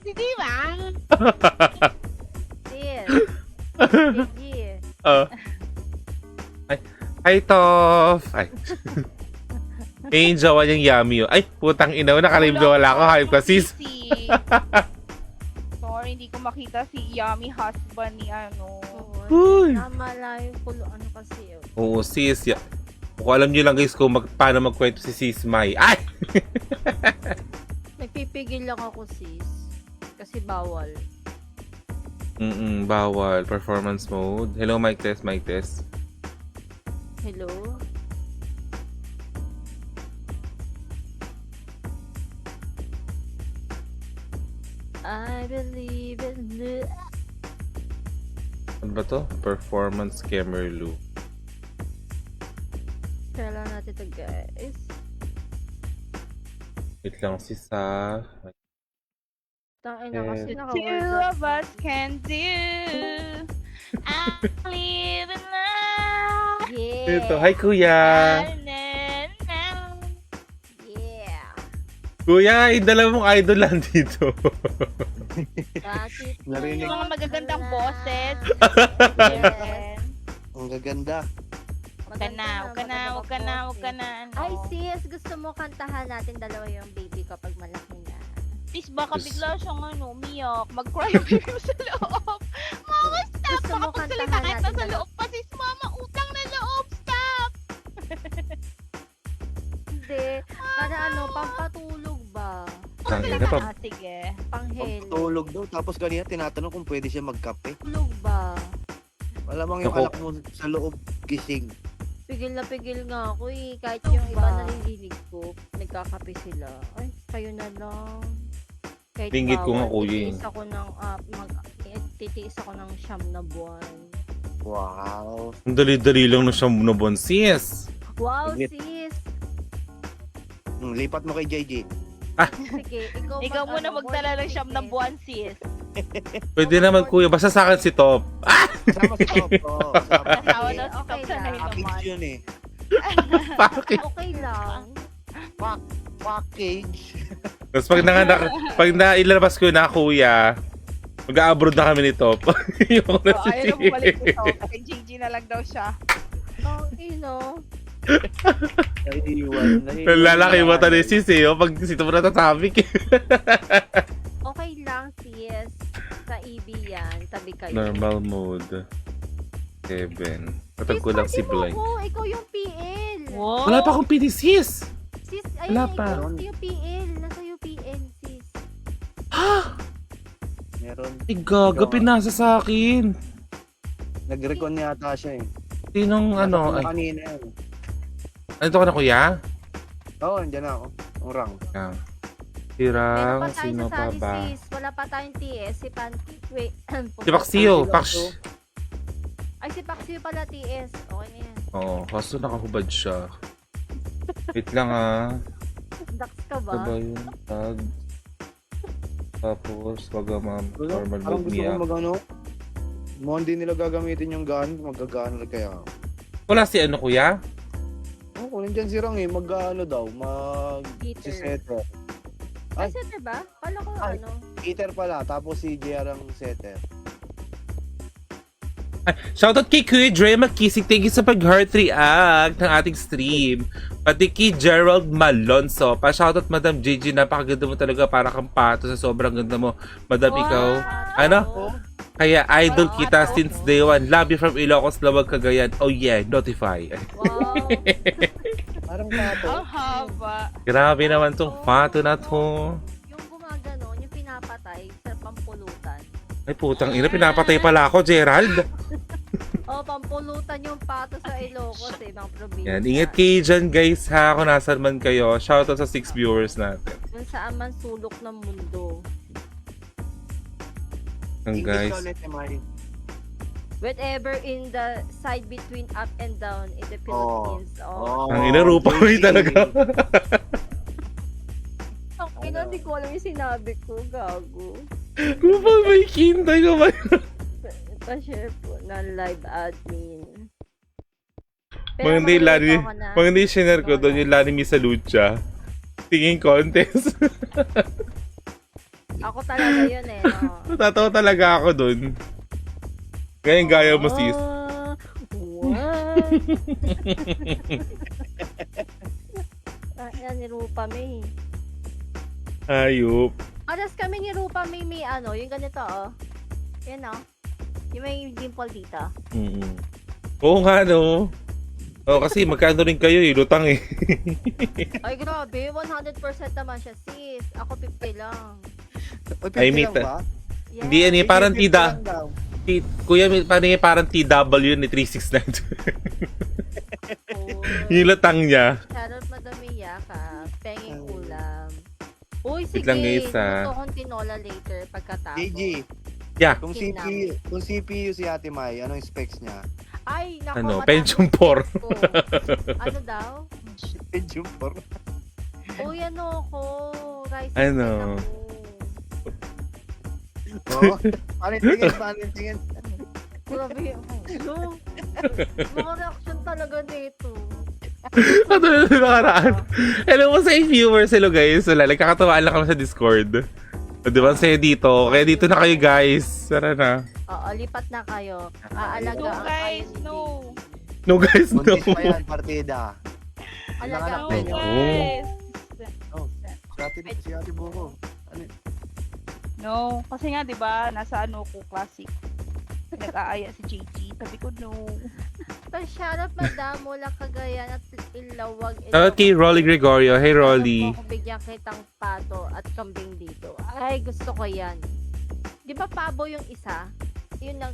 Si Dimang. Sis. Gigi. Oh. Ay, hi, Tof. Ay. Yung jowa niyang yummy. Ay, putang ina. Nakalive na wala ako. Hype ka, sis. Sorry, hindi ko makita si yummy husband ni ano. Uy. Namalayo ko ano kasi. Oo, sis. Kung alam niyo lang guys kung paano magkwento si Sis Mai. Ay! Nagpipigil lang ako sis. Kasi bawal. Bawal. Performance mode. Hello, mic test, mic test. Hello? I believe in the... Ano ba to? Performance Camerlu. Kailan natin ito guys. Wait lang si Sa. Tangin na kasi Eh, Two naka-word of us can do. I live in love. Yeah. Ito. Hi, Kuya. Yeah. Kuya, yung dalawang idol lang dito. Bakit Narinig. Mga magagandang boses. Yes. Ang gaganda. Huwag ka na, huwag ka na, huwag ka na, huwag ka na. Ano. Ay sis, gusto mo kantahan natin dalawa yung baby kapag malaki na. Please, baka Gusto- bigla siyang umiyak. Mag-cry baby sa loob. Mama, stop! Gusto mo Baka kantahan pagsalita kahit natin nasa dalawa? loob pa sis, mama, utang na loob. Stop! Hindi. Para ano, pampatulog ba? Ang ina pa. Sige. Panghel. Pagtulog daw. Tapos kanina tinatanong kung pwede siya magkape. Tulog ba? Malamang yung Naku. alak mo sa loob gising. Pigil na pigil nga ako eh. Kahit yung iba nalililig ko, nagkakape sila. Ay, kayo na lang. Kahit Binggit ko nga, bawal, kuya, eh. titiis ako ng, titiis ako ng 9 na buwan. Wow. Ang dali-dali lang na siyang nabon, sis. Wow, Saglit. sis! Lipat mo kay JJ. Sige, ikaw, Ikaw muna ano, magdala ng morning siyam ng sickness. buwan, sis. Pwede naman, Kuya. Basta sa akin si Top. Ah! Kasama si Top. Oo, kasama. Asawa Okay, na si okay Top sa lang. Package yun eh. Bakit? Okay lang. Package. Tapos pag nailabas ko na, Kuya, mag-a-abroad na kami ni Top. Yung na si Ayaw na bumalik ito. Kay Gigi na lang daw siya. Oh, no. Naiiwan. Lalaki yung mata ni sis eh. Oh, pag sito mo natatabik eh. Okay lang, sis. Sa EB yan, tabi kayo. Normal mode. 7. Patag ko Sis, lang si pati mo Blank. ako, ikaw yung PL. Wow. Wala pa akong PDCs. Sis, Wala ayun, pa. ikaw yung PL. Nasa yung PL, sis. Ha? Meron. Ay, gaga, pinasa sa akin. Nag-recon yata siya eh. Sinong ano? Ay, Kanina yun. ano ka na, Kuya? Oo, andyan na ako. Urang. Yan. Meron Sirang, pa tayo sino sa pa sali, ba? sis. Wala pa tayong TS. Si Pancake. Wait. Si Paxio. Pax. Ay, si Paxio pala TS. Okay na yan. Oo, kaso nakahubad siya. Wait lang ah. Dax ka ba? Ito ba yung tag? Tapos, wag ma'am. Normal Parang mode gusto ko niya. mag-ano. Mukhang hindi nila gagamitin yung gun. Mag-gano kaya. Wala si ano, Kuya? Oh, kung nandyan si Rang eh. Mag-ano daw. Heater. Si setter. Ay, setter ba? Pala ko Ay. ano. Heater pala. Tapos si JR ang setter. Shoutout kay Kuya Dre Makisig. Thank you sa pag-heart react ng ating stream. Pati kay Gerald Malonzo. Pa-shoutout Madam Gigi. Napakaganda mo talaga. Para kang pato sa sobrang ganda mo. Madam, ikaw. Ano? Kaya idol kita since day one. Love you from Ilocos, Lawag, Cagayan. Oh yeah, notify. Wow. Parang pato. Ang haba. Grabe naman tong pato na to. Yung gumaganon, yung pinapatay sa pampulutan. Ay putang ina, pinapatay pala ako, Gerald. Oh, pampulutan yung pato sa Ilocos eh, ng probinsya. Yan, ingat kayo dyan guys ha, kung nasan man kayo. Shoutout sa 6 viewers natin. Kung saan man sulok ng mundo. Ang guys. English ulit, Emay. Whatever in the side between up and down in the Philippines. Oh. Ang ina, Rupa ko yun talaga. Ang ina, di ko alam yung sinabi ko, gago. Rupa, may kintay ko ba? Pa-share po ng live admin. Maganda yung Lani, makulit ako na. maganda yung share ko doon yung Lani Misa Lucha. Singing contest. Ako talaga yun eh. No? Natatawa talaga ako dun. Ganyan gaya mo, sis. What? Yan, ni Rupa May. Ayop. Alas kami ni Rupa May may ano, yung ganito oh. Yan oh. Yung may dimple dito. Mm-mm. Oo nga, no? Oo, kasi magkano rin kayo eh, lutang eh. Ay grabe, 100% naman siya sis. Ako 50 lang. Uy, Ay, 50 meet. lang ba? Yes. Hindi yan eh, parang Sige, 50 tida. lang daw. Kuya, parang TW ni 369. Oh. Yung lutang niya. Shoutout Madami Yaka. Penging ulam. Uy, sige. lang, guys, Luto kong tinola later pagkatapos. JG, Yeah. kung Kinam. CPU si Ate Mai, anong specs niya? Ay, nako. Ano, mataas Pentium yung 4. specs ko. Ano daw? Pentium 4. Uy, ano ko. Rice Ano? Oo. Paano yung tingin? Grabe. Ano? Mga reaction talaga dito. Ano yung nakaraan? Hello mo sa viewers. Hello guys. Wala, nagkakatawaan lang kami sa Discord. O, di ba? Ang saya dito. Kaya dito na kayo guys. Tara na. Oo, lipat na kayo. No Aalagaan guys, kayo ni no. No guys, no. Buntis pa yan, partida. Alagaan No Penyo. guys. Si Ate Buko. Ano? No, kasi nga 'di ba, nasa ano ko classic. Nag-aaya si JG. Sabi ko no. So, shoutout madam mula Cagayan at Ilawag. Shoutout kay Rolly Gregorio. Hey Rolly. Ako bigyan kitang pato at kambing dito. Ay, gusto ko yan. Di ba pabo yung isa? Yun lang.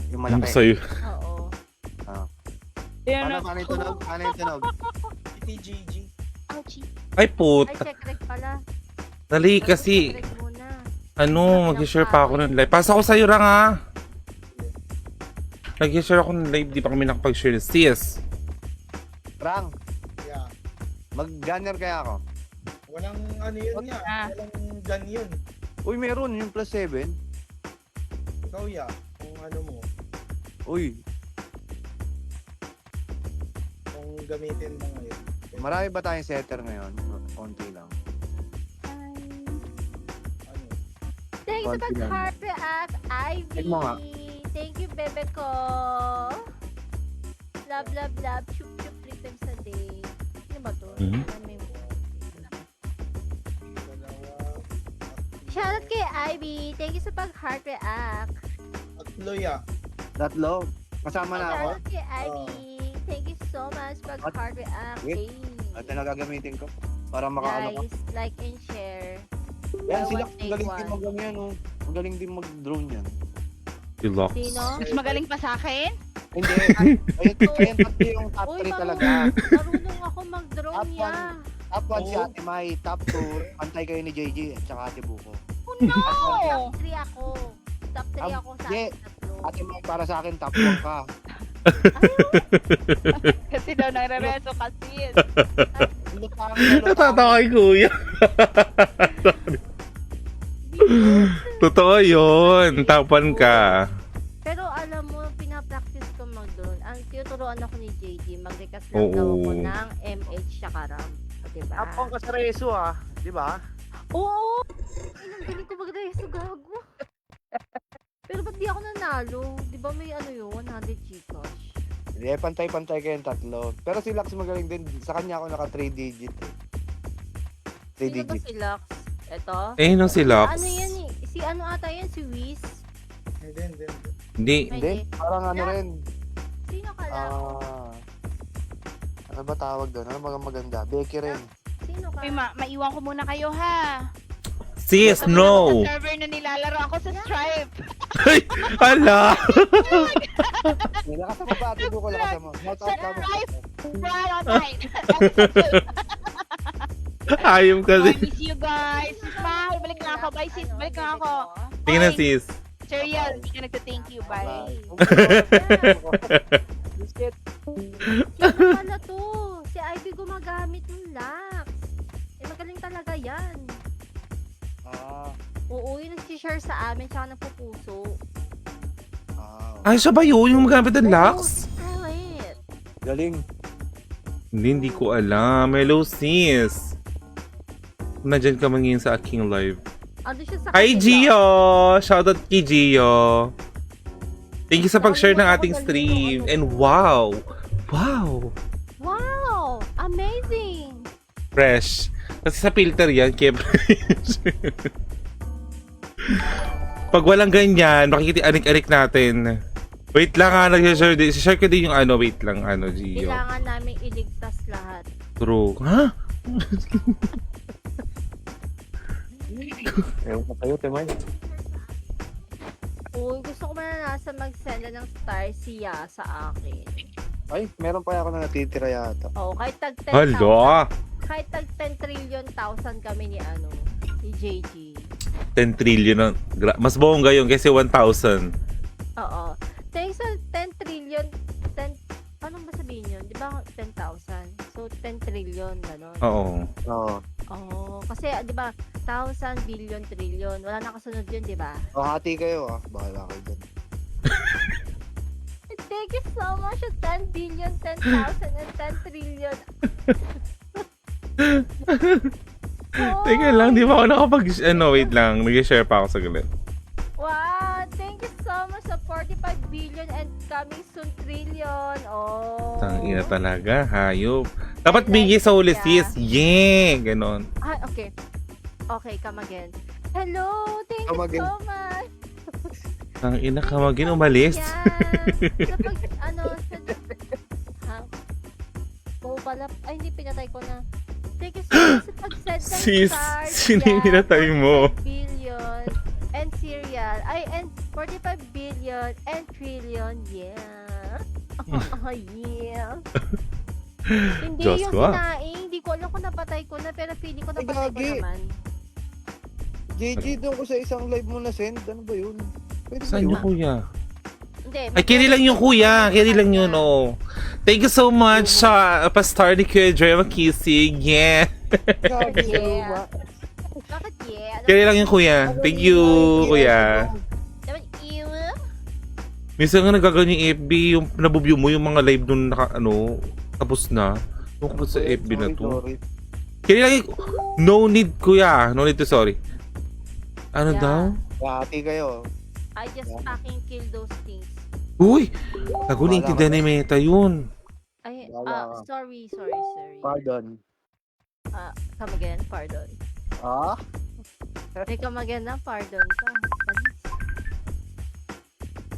Yung Ano malaki. sa'yo? Oo. Yan Paano yung tunog? Paano yung tunog? Ouchie. Ay put. Ay, check rec pala. Dali kasi. Check rec muna. Ano, mag-share pa ako ng live. Pasa ko sa'yo lang ha. Nag-share ako ng live. Di pa kami nakapag-share. Sis. Rang, Yeah. mag-gunner kaya ako. Walang ano yun Wag nga. na. Walang gun yun. Uy, meron yung plus 7. Ikaw ya. Kung ano mo. Uy, Kung gamitin mo ngayon. marami ba tayong setter ngayon? Konti lang. Ano? Thanks sa Konti lang. pag-heart react, Ivy. Check mo nga. Thank you, bebe ko. Love, love, love. Chup, chup, 3 times a day. Ano ba to? Mhm. Ano yung- Dalawa. Shoutout kay Ivy. Thank you sa pag-heart react. Tatlo ya. Tatlo. Kasama na ako. Shoutout kay Ivy. Thank you so much pag-heart react. Wait. Hey. At na gagamitin ko. Para makaano ka. Guys, like and share. Yan sila. One Ang take galing one. din mag yan. Oh. Ang galing din mag-drone yan. Relax. Sino? Mas magaling pa sa akin? Hindi. Ayun tatlo yung top Uy, 3 talaga. marunong ako mag-drone Top niya. Top 1 si Oh. Ate Mai. Top 2. Pantay kayo ni JJ at saka Ate Buko. Oh no! Top 3 ako. Top 3 ako sa Hindi. akin tatlo. Ate Mai, para sa akin, top 1 ka. Kasi daw nagre-reso kasi. Ano pa ang Natatawa kay kuya. Totoo yun. Tapan ka. Pero alam mo, pinapractice ko mag-drone. Ang tinuturoan ako ni JJ, mag-recast lang daw Oo. ako ng MH tsaka RAM. O, diba? Tapong ka sa reso di ba? Oo! Ay, ang galing ko mag-reso, gago. Pero ba't di ako nanalo? Di ba may ano yun, 100 Gcash? Hindi, pantay-pantay kayong tatlo. Pero si Lux magaling din. Sa kanya ako naka 3 digit. 3 Sino ba digit. si Lux? Eto? Eh, no si Lux. Ano yan eh? Si ano ata yan? Si Wiz? Hindi. Hindi. Hindi, parang ano Lux. rin. Sino ka lang? Ano ba tawag doon? Ano mga maganda? Becky rin. Sino ka? Uy, maiwan ko muna kayo ha. Sis, Sabi no. ako sa server na nilalaro ako sa Stripe. Ay, ala. Lakas mo ba? Ate Buko, lakas mo. Shout out ka mo. Right on time. Ayom kasi. I miss you guys. Smile. Balik na ako. Bye sis. Balik na ako. Tingnan na sis. Sir Yel, hindi ka nagta-thank you. Bye. Sino pala to? Si Ivy gumagamit ng Lux. Eh, magaling talaga yan. Oo, yung nag-share sa amin, tsaka nagpupuso. Ay, siya ba yun? Yung magamit ng Lux? Talent. Galing. Hindi ko alam. Hello sis. Nandyan ka man ngayon sa aking live. Ano siya sa Hi, kabila. Gio! Shoutout kay Gio. Thank you sa pag-share ng ating stream. And wow! Wow! Wow! Amazing! Fresh. Kasi sa filter yan, kaya fresh. Pag walang ganyan, makikita-anik-anik natin. Wait lang ha, nag-share din. Share ko din yung ano, wait lang, ano, Gio. Kailangan namin iligtas lahat. True. Ha? Ewan ko kayo, Timay. Uy, gusto ko mananasan mag-send ng star siya sa akin. Ay, meron pa ako na natitira yata. Oo, kahit tag 10,000. Hala! Kahit tag 10 trillion thousand kami ni ano, ni JG. 10 trillion ang... Mas bongga yun kasi 1,000. Oo. Thanks sa 10 trillion, 10, anong ba sabihin yun? Di ba 10,000? So, 10 trillion, gano'n. Oo. Oo. Oo. Kasi, di ba, 1,000, billion, trillion. Wala na kasunod yun, di ba? O, hati kayo ah. Bahala kayo dyan. Thank you so much. 10 billion, 10,000, and 10 trillion. Oh, Teka lang, di ba ako nakapag... Ano, wait lang. Nag-share pa ako sa galit. wow! Thank you so much sa 45 billion and coming soon trillion. Oh. Tangina talaga, hayop. Dapat bigay sa huli, sis. Yeah! Ganon. Ah, okay. Okay, come again. Hello! Thank Come you again. so much. Tangina ka magin, umalis. Yan. Sa pag, ano, sa... Ha? Oo pala. Ay, hindi, pinatay ko na. Thank you so much sa pag-send ng Sis, stars. sino yung pinatay mo? 45 billion and cereal. Ay, and 45 billion and trillion. Yeah. Oh, yeah. Hindi Diyos yung ko, ah. sinaing. Hindi ko alam kung napatay ko na, pero feeling ko napatay ko gagi. naman. JJ, doon ko sa isang live mo na send. Ano ba yun? Pwede ba Saan yun? yung kuya? Hindi. Ay, kini lang yung kuya. Kini lang yun, oh. Thank you so much sa pa-star ni Kuya Dre Makisig. Yeah. Grabe, Yeah. ano ba? Bakit yeah? Kini lang yung kuya. Thank you, kuya. Dapat ew. Minsan nga nagaganyan yung FB, yung nabubview mo yung mga live nung ano, tapos na. Yung kapag sa FB na to. Sorry. Kini lang yung... No need, kuya. No need to sorry. Ano Yeah. daw? Hati kayo. I just fucking kill those things. Uy! Naguling tinda ni Meta yun. Ay, Wala ka. sorry. Pardon. Come again, pardon. Ah? May come again na, pardon ka. Balis.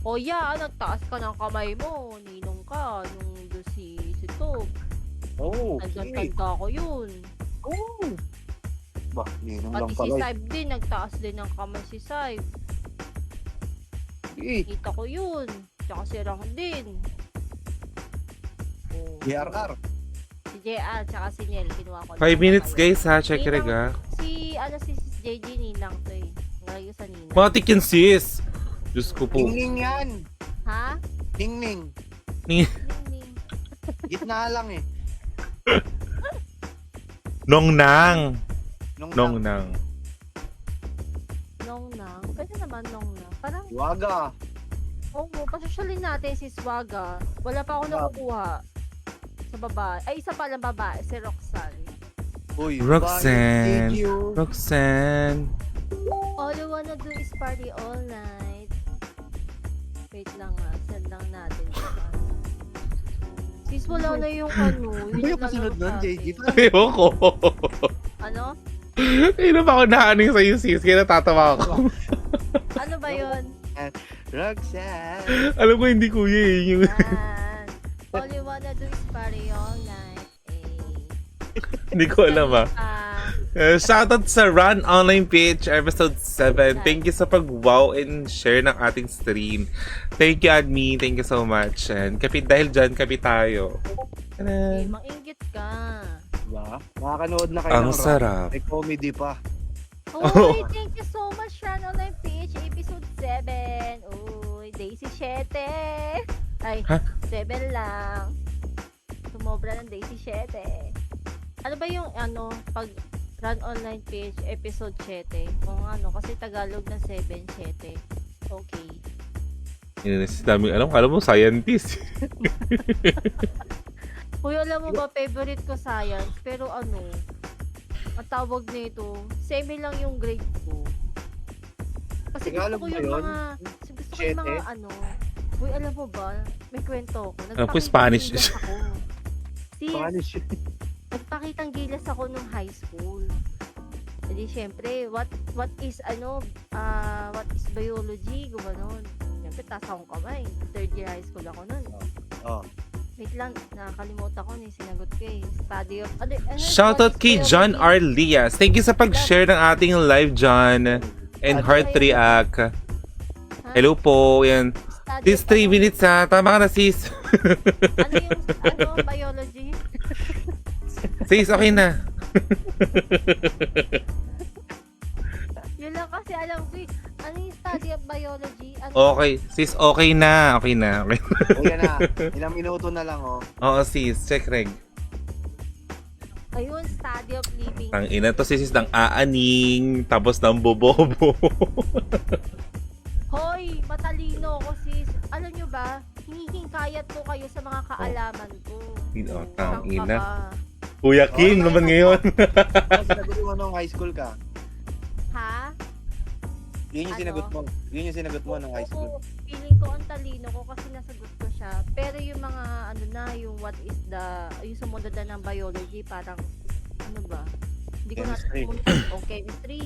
O yeah, nagtaas ka ng kamay mo. Ninong ka, nung do si Tob. Oh, Nagkanta ko yun. Oh. Ba, ninong lang Pati si pala. Saib din, nagtaas din ng kamay si Saib. Eh, Kita ko yun. Tsaka si Rang din. Oh. JRR. Si JR, tsaka si Nel, kinuha ko. 5 minutes guys ha, check it aga. Si JJ Ninang to eh. Ngalagay ko sa Ninang. Matik yun sis. Diyos ko po. Ningning yan. Ha? Ningning. Ning. Gitna lang eh. Nong nang. Nung Nong nang. Nong Nang. Pwede naman Nong Nang. Parang, Waga. oo, pasosyalin natin si Swaga. Wala pa ako nakukuha sa babae. Ay, isa pa lang babae, si Roxanne. Uy, Roxanne. bye. Thank you. Roxanne. All you wanna do is party all night. Wait lang nga, send lang natin. Sis, wala na yung ano. Ano yung kasunod nun, JJ? Ayoko. Ano? Ayun pa ako naaning sa'yo sis, kaya natatawa ako. Ano ba yun? Roxanne. Alam ko hindi kuya eh. Yung... Yan. All you wanna do is party all night. Eh. hindi ko alam ah. Shoutout sa Run Online Pitch episode 7. Thank you sa pag-wow and share ng ating stream. Thank you, Admin. Thank you so much. And kapit dahil dyan, kapit tayo. Eh, Tada. maingit ka. Diba? Nakakanood na kayo Ang ng rap. sarap. May comedy pa. Uy, thank you so much, Run Online Pitch, episode 7. Uy, Daisy 7. Ay, Ha? 7 lang. Sumobra ng Daisy 7. Ano ba yung, ano, pag Run Online Pitch, episode 7? Kung ano, kasi Tagalog ng 7, 7. Okay. Yun ang daming alam mo, scientist. Uy, alam mo ba, favorite ko science, pero ano, ang tawag nito, semi lang yung grade ko. Tagalog ko ba yung yun? mga, gusto ko yung mga Siete? ano. Uy, alam mo ba, may kwento ako. Ano po, Spanish? Gilas ako. Sis, Spanish. nagpakitang gilas ako nung high school. Hindi, syempre, what is biology? Gumanon. Syempre, taas akong kamay. Third year high school ako nun. Oh. Wait lang, nakakalimutan ko na yung sinagot ko eh. Study of... Shoutout kay John R. Lias. Thank you sa pag-share ng ating live, John. And Heart React. Hello po. Yan. Sis, 3 minutes ha. Tama ka na, sis. Biology? Sis, okay na. Yun lang kasi alam ko eh. Ano yung study of biology? Ano Okay. Sis, okay na. Okay na. Okay. Kuya na. Ilang minuto na lang, oh. Oo, sis. Check, Reg. Ayun, study of living. Ang ina to, sis, ng aaning. Tapos ng bobobo. Hoy, matalino ko sis. Alam nyo ba, hinihingkayat ko kayo sa mga kaalaman ko. Oh, Parang ina. ka ba? Kuya Kim naman ngayon. Ano sinagot mo nung high school ka? Ha? Yun yung Ano? sinagot mo. Yun yung sinagot mo nung high school. Oo, feeling ko ang talino ko kasi nasagot ko siya. Pero yung mga ano na, yung what is the, yung sumunod na ng biology, parang ano ba? Hindi ko na Chemistry. o chemistry.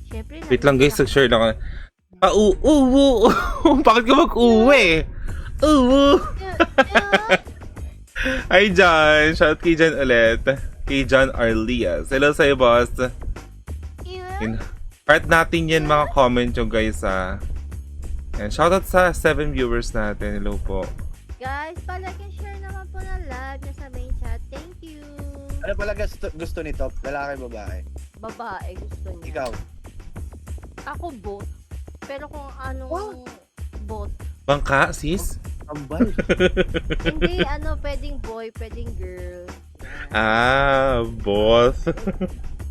Syempre, Wait lang guys, nag-share lang ako. Uwu! Bakit ka mag-uwi? Uwu! Hi John! Shout kay John ulit. Kay John Arlias. Hello sa'yo, boss. Part natin yan mga comment yung guys ha. Yan. Shoutout sa 7 viewers natin. Hello po. Guys, palagi share naman po ng live niya sa main chat. Thank you. Ano pala gusto nito? Lalaki, babae? Babae, gusto niya. Ikaw? Ako both. Pero kung anong both. Bangka, sis? Ambal. Hindi, pwedeng boy, pwedeng girl. Boss.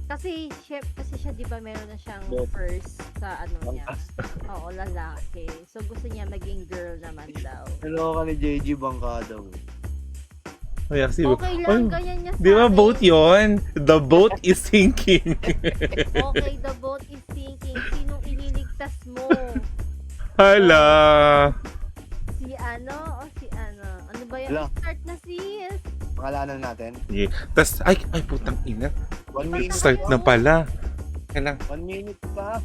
Kasi siya, di ba, meron na siyang Both. first sa niya. Oo, lalaki. So, gusto niya maging girl naman daw. Hello ka ni JG Bangka daw. Ay, kasi, Okay lang, ganyan niya sa di ba akin. boat yon? The boat is sinking. Okay, the boat is sinking. Sinong ililigtas mo? Hala. Si ano? Ano ba yan? Hala. Start na sis. Pangalanan natin. Yeah. Tas, ay, putang ina. 1 minute. Start na pala. Kailang. 1 minute pa.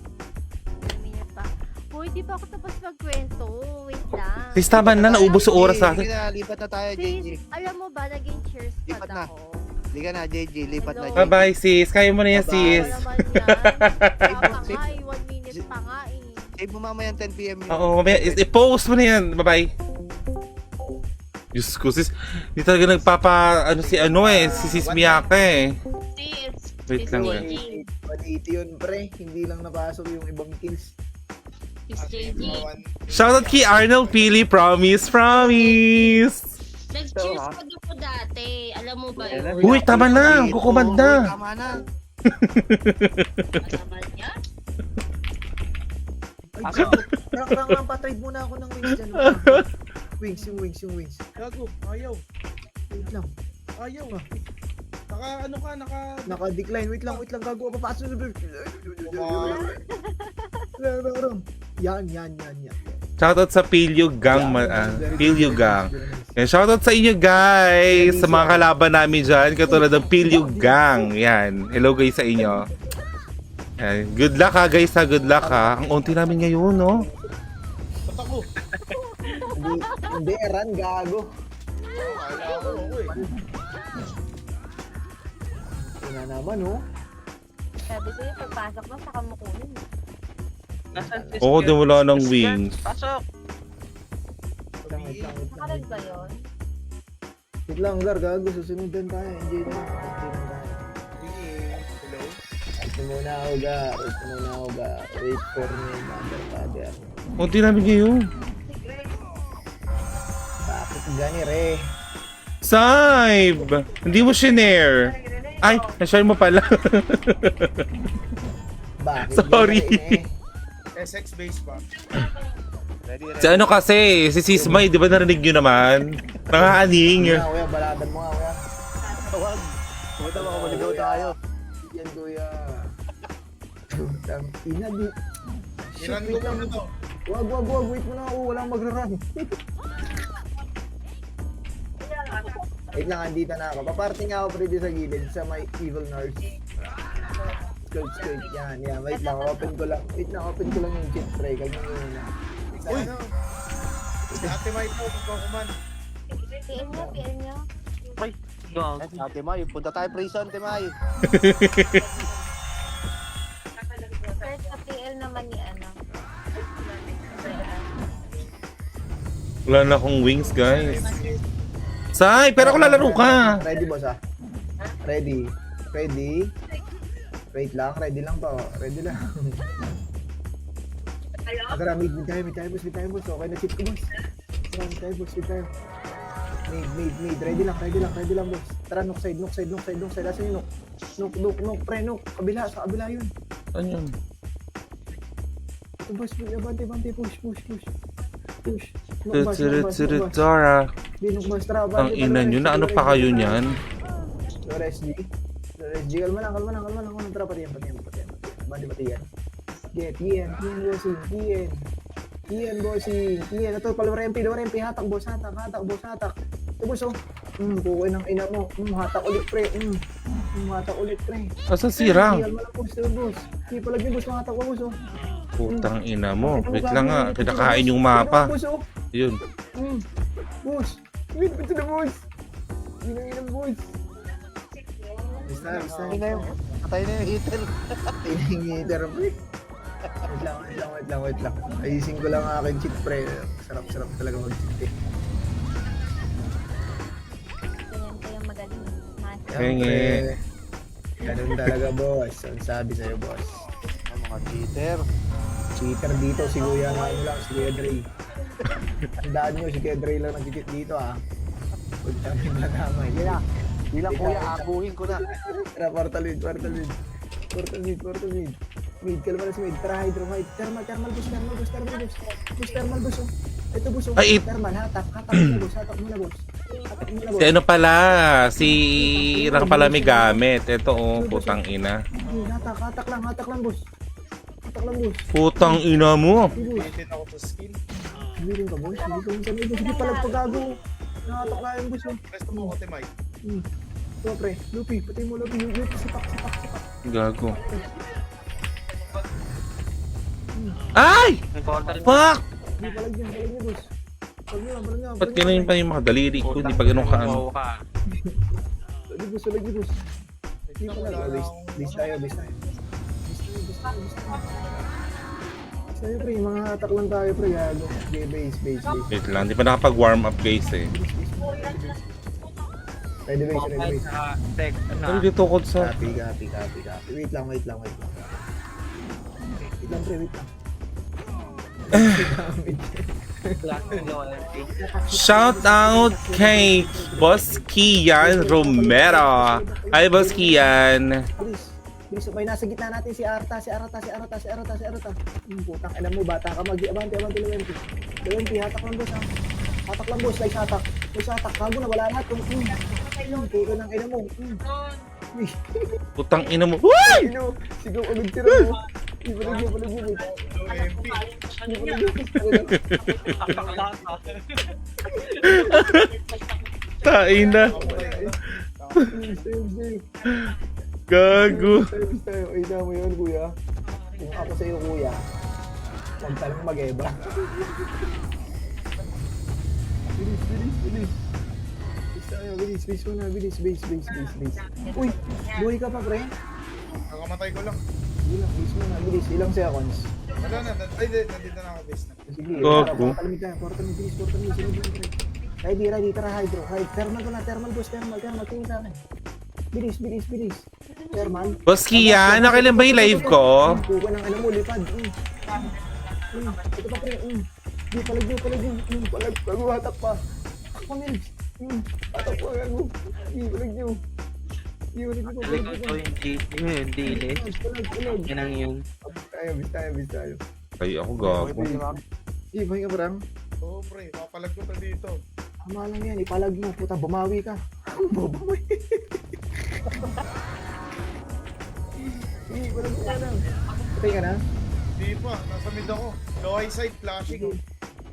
Minute pa. Uy, di pa ako tapos magkwento. Wait lang. Sis, tama na, naubos sa oras sa atin. Sige na, lipat na tayo, JG. Sis, alam mo ba, naging cheers Lipat pad na. ako. Hindi ka na, JG. Lipat na, Hello. JG. Bye-bye, sis. Kaya mo na yan, Bye-bye. sis. Wala naman yan. Wala pa nga eh. 1 minute pa nga eh. Save mo mamaya 10 PM yun. Oo, mamaya, i-post mo na yan. Bye-bye. Diyos ko, sis. Hindi talaga si Sis Miyaka eh. Sis. Wait Sis lang, JG. 180 yun, pre. Hindi lang napasok yung ibang kills. Sis JG. Shoutout kay Arnold Pili. Promise. Nag-cheers pa doon po dati. Alam mo ba yun? Uy, tama na. Kukumand na. Uy, tama na. Alaman niya? Ay, gago. Rang, patrade muna ako ng wings dyan. Yung wings. Gago, ayaw. Wait lang. Ayaw ah. Naka-decline. Wait lang, gago. Papasok na. Yan. Shoutout sa Pilyo Gang. Pilyo Gang. Yan, shoutout sa inyo guys. Sa mga kalaban namin dyan. Katulad ng Pilyo Gang. Yan. Hello guys sa inyo. Yan. Good luck ha guys ha. Good luck ha. Ang unti namin ngayon no. Hindi, Ran, gago. Wala naman, oh. Sabi ko yung pagpasok mo, saka mo kunin. Nasaan sis? Oo, di wala ng wings. Pasok. Wait lang. Nakalag ba yun? Wait lang, Gar, gago. Susunod din tayo. Enjoy lang. Ito muna ako, Gar. Wait for me, mother. Unti namin ngayon. Bakit gani, re? Saib! Hindi mo shinare. Ay, na-share mo pala. Bakit Sorry. gani, SX base pa. Ready, Si ano kasi, si Sismay, di ba narinig nyo naman? Nangaaning. Kuya, balaban mo nga, kuya. Tawag. Pumunta mga maligaw tayo. Yan, kuya. Tang ina di. Ilan ko muna to. Wag. Wait mo na ako. Walang magra-run. Wait lang, andito na ako. Paparte nga ako pre sa gilid sa may evil nurse. Skirt. Yan. Wait lang, open ko lang. Open ko lang yung chip pre. Kanya muna. Uy! Si Ate Mai po, magkukuman. PM nyo. Ate May, punta tayo prison, Ate May. First sa PL naman ni ano. Wala na akong wings, guys. Say, pero kung lalaro ka. Ready boss ah? Ready? Wait lang, ready lang to. Ready lang. Tara, mid tayo boss. Okay na chip ko boss. Tara, mid tayo. Mid. Ready lang boss. Tara, knock side. Asan yung knock? Knock, pre, knock. Sa kabila yun. Ano yun? Ito boss, abante, push. Knock boss. Dora. Di, knock boss, tara, Ang ina nyo na, ano pa kayo niyan? SG, kalma lang. Tara, patiyan. Bandi. Get, Ian, bossing. Ito, palurempi. Hatak, boss. Ito, boss, oh. Kukuha ng ina mo. Hatak ulit, pre. Asa sira? Kalma lang, boss. Hindi pala yung boss, hatak ko, boss, oh. Putang ina mo. Wait lang nga, pinakain yung mapa. Boss, oh. Yun. Boss. Wait na, boss. Ginang boss. Basta. Patay na yung heater. Tinahingiter, pre. Wait lang. Ayusin ko lang ang aking chip, pre. Sarap talaga mag-chip, eh. Ganyan kayong magaling. Hingi. Ganun talaga, boss. Ang sabi sa'yo, boss. Ang mga cheater. Cheater dito, si Kuya Dre. Tandaan nyo, si Kuya Dre lang nag-cheat dito, ah. Huwag kami madamay. Di lang kuya, abuhin ko na. Tara, portal mid. Mid, kalma na si mid. Tara, hydro. Thermal, boss. Oh. Ito, boss. Oh. Ay, Thermal, hatak muna, boss. Si ano pala? Si Irang pala may gamit. Ito oh, putang ina. Hatak lang, boss. Putang ina mo. Pitin ako sa skill. Hindi rin ka, boss. Hindi palag pagago. Nakatak na yung boss. Oh. Resto mo, Ate Mai. Ito, pre. Lupi, patay mo, Lupi. Sipak. Gago. Ay! Fuck! Hindi palag niya, boss. Palag niya. Ba't ganun pa yung mga daliri ko? Di pa ganun ka ano. Lagi, boss. Hindi palag. Base tayo. Sa'yo, pre. Mga hatak lang tayo, pre. Gago. Okay, base. Wait lang, di pa nakapag-warm up guys eh. Ready base. Ano dito ko sa... Copy. Wait lang. Wait lang, pre. Shout out kay Boss Kian Romero. Hi Boss Kian. Bilis, may nasa gitna natin si Arta. Putang ina mo, bata ka. Abante, Luwempi, hatak lang, boss, ha. Hatak lang, boss. Like hatak. Kago na, wala lahat. Puto ng ina mo. Putang ina mo. Uy! Sigaw ulit tira mo. Ibalag mo. Tain na. Gago. Ay, na mo yun, kuya. Kung ako sa'yo, kuya, huwag ka lang mag-eba. Bilis. Bilis muna. Bilis. Uy, buhay ka pa, pre. Kakamatay ko lang. Bilis muna. Ilang seconds. Wala na. Ay, nandito na ako, base na. Sige, Gago. Portal mid, bilis. Sunod lang, pre. Ready, tara, hydro. Thermal ko na, boss. Thermal. Tingin sa akin. Bilis. Thermal. Boss Kian, nakailan ba yung live ko? Kuha ng ano mo, lipad. Ito pa, pre. Di palag. Bago hatak pa. Ako, Mills. Hatak pa, gago. Di palag nyo. Palag. Yan ang yun. Bis tayo. Ay, ako gago. Bahay ka, Brang. Oo, pre. Papalag ko pa dito. Tama lang yan, ipalag mo. Puta, bumawi ka. Bumawi. Palag mo ka lang. Patay ka na? Hindi pa, nasa mid ako. Low high side, flashing.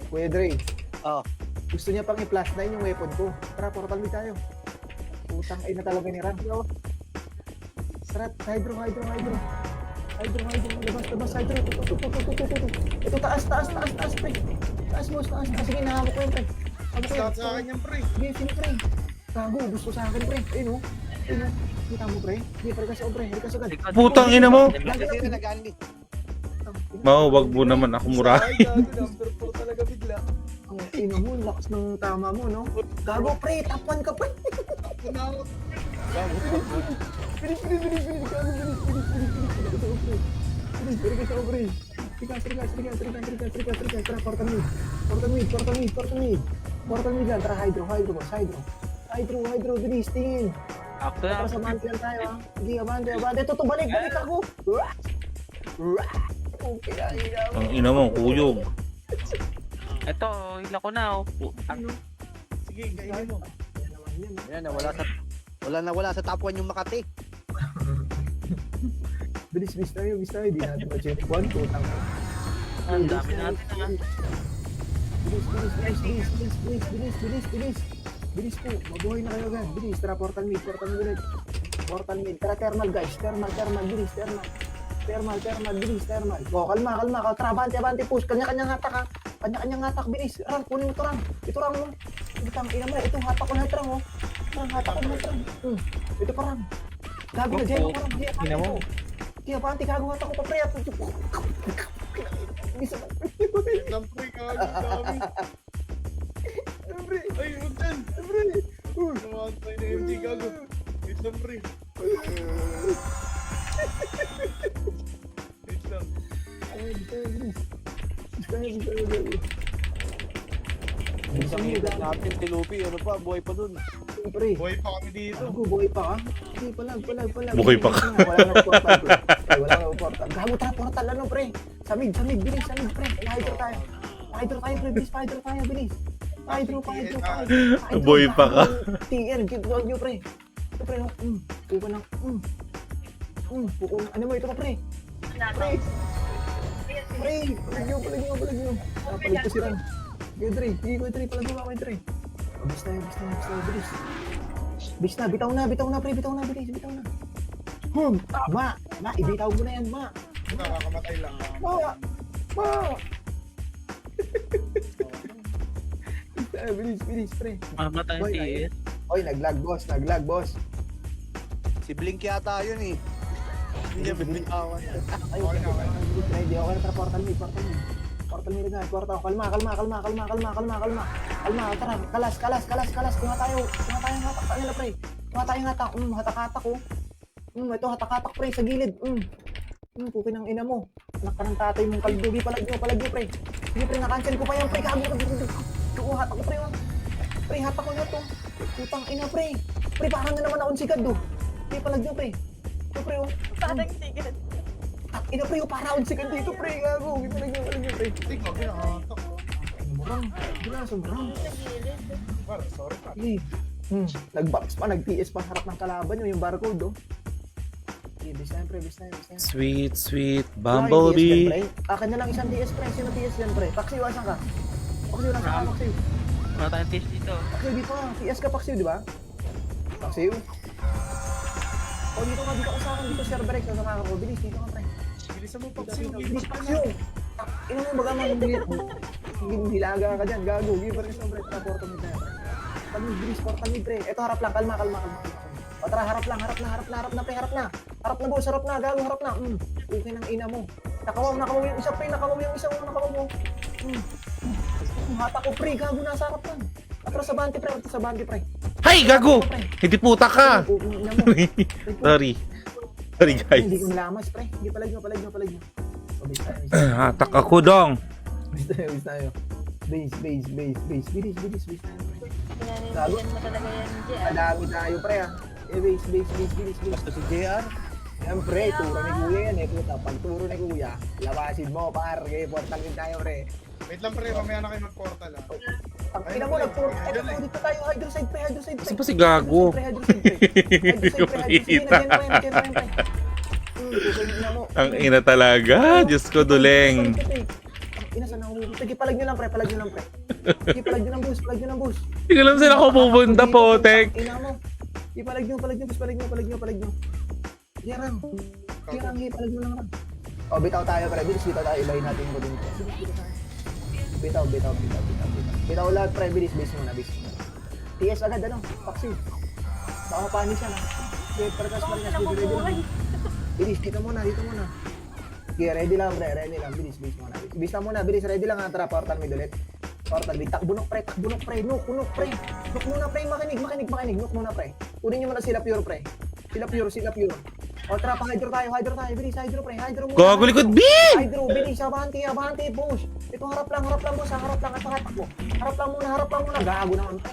Kuya Dre, Oh. gusto niya pang i-plus 9 yung weapon ko. Tara, portal mid tayo. Putang ina talaga ni Ram. Tara, hydro. Labas, hydro. Ito, taas, pre. Taas, boss, taas. Sige, nahamok ko yun, pre. Hamok ko yun. Lahat sa akin yan, pre. Sige, sino, pre? Gago, gusto sa akin, pre. Ayun, oh. Kita mo, pre. Sige, pre, kasi, pre. Halikas agad. Putang ina mo! Kasi na nag-anli. Mau, wag mo naman ako murahin. Number 4 talaga bigla. Ang ina mo, lakas ng tama mo, no? Gago, pre. Top 1 ka, pre. Kunawat. Bilis. Gago, bilis. Bilis ka, pre. Trigas. Tara, portal mid. Portal mid lang. Tara, hydro, boss. Hydro, bilis, tingin. Tara, sa abante lang tayo, ha? Sige, abante. Ito, balik ako. Okay na, ina mo. Ang ina mo, kuyog. Ito, hila ko na oh. Sige, kainin mo. Yan naman yan, ha? Ayan, wala sa top 1 yung Makati. Bilis tayo. Di natin ma-check 1, putang. Ang dami natin ah. Bilis po. Mabuhay na kayo agad. Bilis. Tara, portal mid. Tara, thermal guys. Thermal. Bilis, bilis, thermal. O, kalma. Tara, abante, push. Kanya-kanyang hatak, ha. Kanya-kanyang hatak, bilis. Rang, kunin mo ito, Rang. Ito, Rang, mo. Itang ina mo. Ito, hatak ko na ito, Rang, oh. Rang, hatak ko na ito, Rang. Ito pa, Rang. Gago na, dyan ako, Rang. Di, abante ko. Di, abante, gago, hatak ko pa, pre. Bilis, Wait lang, pre. Kago, dami. Ay, huwag dyan. Namatay na MG, gago. Wait lang, pre. Wait lang. Isang hit natin, si Luffy. Ano pa, buhay pa dun. Pre. Buhay pa kami dito. Gago, buhay pa ka? Hindi, palag. Buhay pa ka. Wala na portal, pre. Ay, wala na portal. Gago, tara, portal, ano, pre? Sa mid, bilis, pre. Hydro tayo, pre. Bilis, hydro tayo, bilis. Hydro. Buhay pa ka. TN, keep going nyo, pre. Ito, pre, no? Puko na. Puko na. Ano mo, ito ka, pre. Pre, palag nyo. Palag ko si Ran. Sige, Dre, palag mo ako, Dre. Bilis tayo, bilis. Bilis na, bitaw na, pre, bilis. Ma, ibitaw mo na yan, ma. Nakakamatay lang. Bilis, Pre. Mamatay Boy, si Oy, naglag, boss. Si Blink yata yun eh. Hindi niya bibitawan. Ay, ready ako na, portal mid. Kalma. Tara, kalas. Kuha tayo ng hatak. Kanila, pre. Kuha tayo ng hatak. Hatak-hatak, oh. Ito, hatak-hatak, pre, sa gilid. Pukin ng ina mo. Anak ka ng tatay mong kaldugi. Palag nyo, pre. Sige, pre, na-cancel ko pa yan, pre. Hatak ko, pre, oh. Pre, hatak ko na to. Putang ina, pre. Pre, parang na naman akong sigad, do. Pre, palag nyo, pre. Ito, pre, oh. Parang ticket. Ina, pre, oh, parang akong sigad dito, pre. Gago. Palag nyo, pre. Hindi ko, ginahatak ko. Sobrang. Para, sorry pa. Nag-box pa, nag-TS pa harap ng kalaban yung barcode, oh. Bis na yan. Sweet Bumblebee. Akin na lang isang DS, pre. Sino DS yan, pre? Paksiw, asan ka? Paksiw, nasa ka, Paksiw. Wala tayong taste dito. Paksiw, dito ka. TS ka, Paksiw, di ba? Paksiw. O, dito ka sa akin. Dito, Sir Brex. Sa ka ko. Bilis, dito ka, pre. Bilisan mo, Paksiw. Bilis, Paksiw. Ino mo, baga hilaga ka dyan. Gago. Give her Sir Brex. Portal mid na yan, pre. Portal mid, pre. Ito, harap lang. Kalma. O, tara, harap na, pre. Harap na, boss. Harap na. Gago, harap na. Okay ng ina mo. Nakawaw yung isa, pre. Nakawaw mo. Hata ko, pre. Gago, nasa harap lang. Atras sa bante, pre. Hay, gago! Hindi puta ka! Ina mo. Sorry guys. Hindi ko nalamas, pre. Hindi palag nyo. O, base tayo. Hatak ako dong. Base tayo. Base. Bilis tayo. Pinaninigan mo talaga yan, Jay. Madami tayo, pre, ah. Base. Basta si JR. Siyempre, turo ni Kuya yan, puta. Pag turo ni Kuya, labasin mo, par. Okay, portal din tayo, pre. Wait lang, pre. Mamaya na kayo mag-portal, ah. Ang ina mo, nag-portal. Dito tayo, hydro side, pre. Saan pa si gago? Hydro side, pre. Sige, nagyan mo yan, pre. Putang ina mo. Ang ina talaga. Diyos ko, duleng. Ina, sana umuwi. Sige, palag nyo lang, pre. Palag nyo lang, pre. Sige, palag nyo ng bus. Palag nyo ng bus. Hindi ko alam saan ako pupunta, potek. Ina mo. Sige, palag nyo, palag nyo, bus. Palag nyo, palag nyo, palag nyo. Gerang. Gerang, palag nyo lang ram. O, bitaw tayo, pre. Bilis, bitaw tayo. Ibahin natin ko din. Sige, bitaw tayo. Bitaw, bitaw, bitaw, bitaw, bitaw. Bitaw lahat, pre. Bilis, base muna, base muna. TS agad, ano? Paksi. Baka panis yan, ha? Sige, parkas, parkas. Ready lang. Bilis, dito muna, dito muna. Okay, ready lang, pre. Ready lang. Bilis, bilis muna. Bilis lang muna, bilis. Ready lang, ha? Tara, portal mid ulit. Portal mid. Takbunok, pre. Takbunok, pre. Nuk, pre. Nuk muna, pre. Makinig. Nuk muna, pre. Kunin nyo muna sila pure, pre. Sila pure. O, tara, pa-hydro tayo. Bilis, hydro, pre. Hydro muna. Gago likod, B! Hydro, bilis. Abante, push. Ito, harap lang, boss. Harap lang. At takbo. Harap lang muna. Gago naman, pre.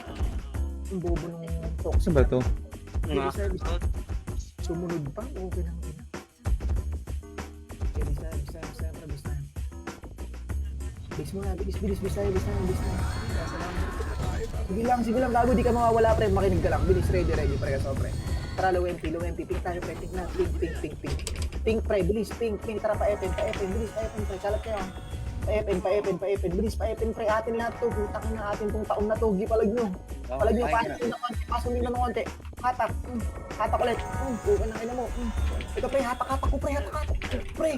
Ang bobo ng talk. Saan ba to? Bilis, bilis. Sumunod pa? Okay lang. Bilis tayo. Bilis muna, bilis tayo. Sige lang, gago, di ka mawawala, pre. Makinig ka lang. Bilis, ready, pre. So, pre. Tara, low MP. Pink tayo, pre. Pink na. Pink, pre. Bilis, pink. Tara, pa-epen. Bilis, pa-epen, pre. Kalat kayo. Pa-epen. Bilis, pa-epen, pre. Atin lahat to. Putang na atin tong taon na to. Palag nyo. Pasok nyo ng konti. Hatak ulit. Okay na, ina mo. Ito, pre. Hatak ko, pre. Pre.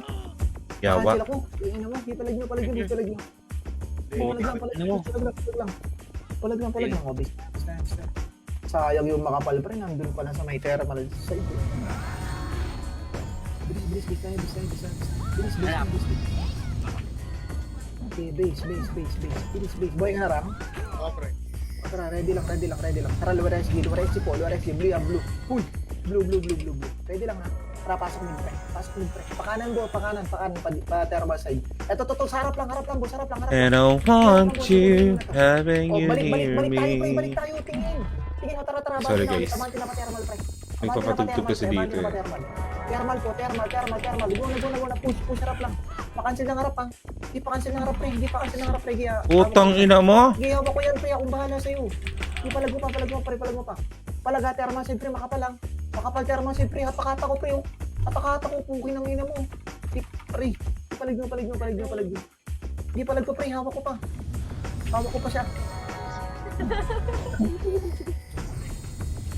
Yawa. Sila ko. Ina mo. Palag nyo. Palag lang. Oh, bis. Sayang yung makapal, pre. Nandun pa na sa may thermal side. Bilis tayo. Bilis. Okay, base. Bilis. Boy nga ram. Oo, pre. Tara, ready lang. Tara, luwa SG, blue. Uy, blue. Ready lang, ha. Tara, pasok mid, pre. Pakanan, pa-thermal side. Eto, sa harap lang, boss. Harap lang. And I want you, having you Balik near tayo, pre. me. Balik tayo, tingin. Tara. Sorry, guys. Abante na pa-thermal, pre. May papatugtog kasi dito, eh. Thermal. Guna. Push, harap lang. Pa-cancel ng harap, ha. Hindi pa cancel ng harap, pre. Utang ina mo. Giyawa ko yan, pre. Akong bahala sa'yo. Hindi palag mo pa. Palaga, thermal side, pre. Makapal lang. Makapal thermal side, pre. Hapakata ko, pre. Hapakata ko. Pukin ng ina mo. Pre. Palag mo. Hindi palag ko, pre. Hawak ko pa siya.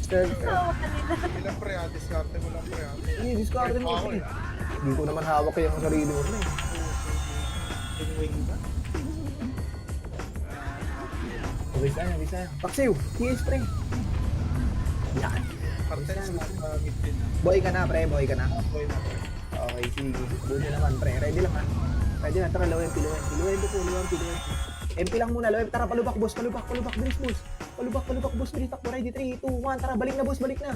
Ilang pre, diskarte mo lang pre. Hindi, discard mo, pre. Hindi ko naman hawak yung sarili mo, pre. Yung wing ba? Bisa yan. Paksiw, TS, pre. Yan. Kartel sa mid din. Boy ka na, pre. Okay na. Okay, sige. Buti naman, pre. Ready lang, ha. Tara, low MP. MP lang muna, low MP. Tara, palubak, boss. Bilis, boss. Palubak, boss. Bilis, takbo. Ready, 3, 2, 1. Tara, balik na, boss. Balik na.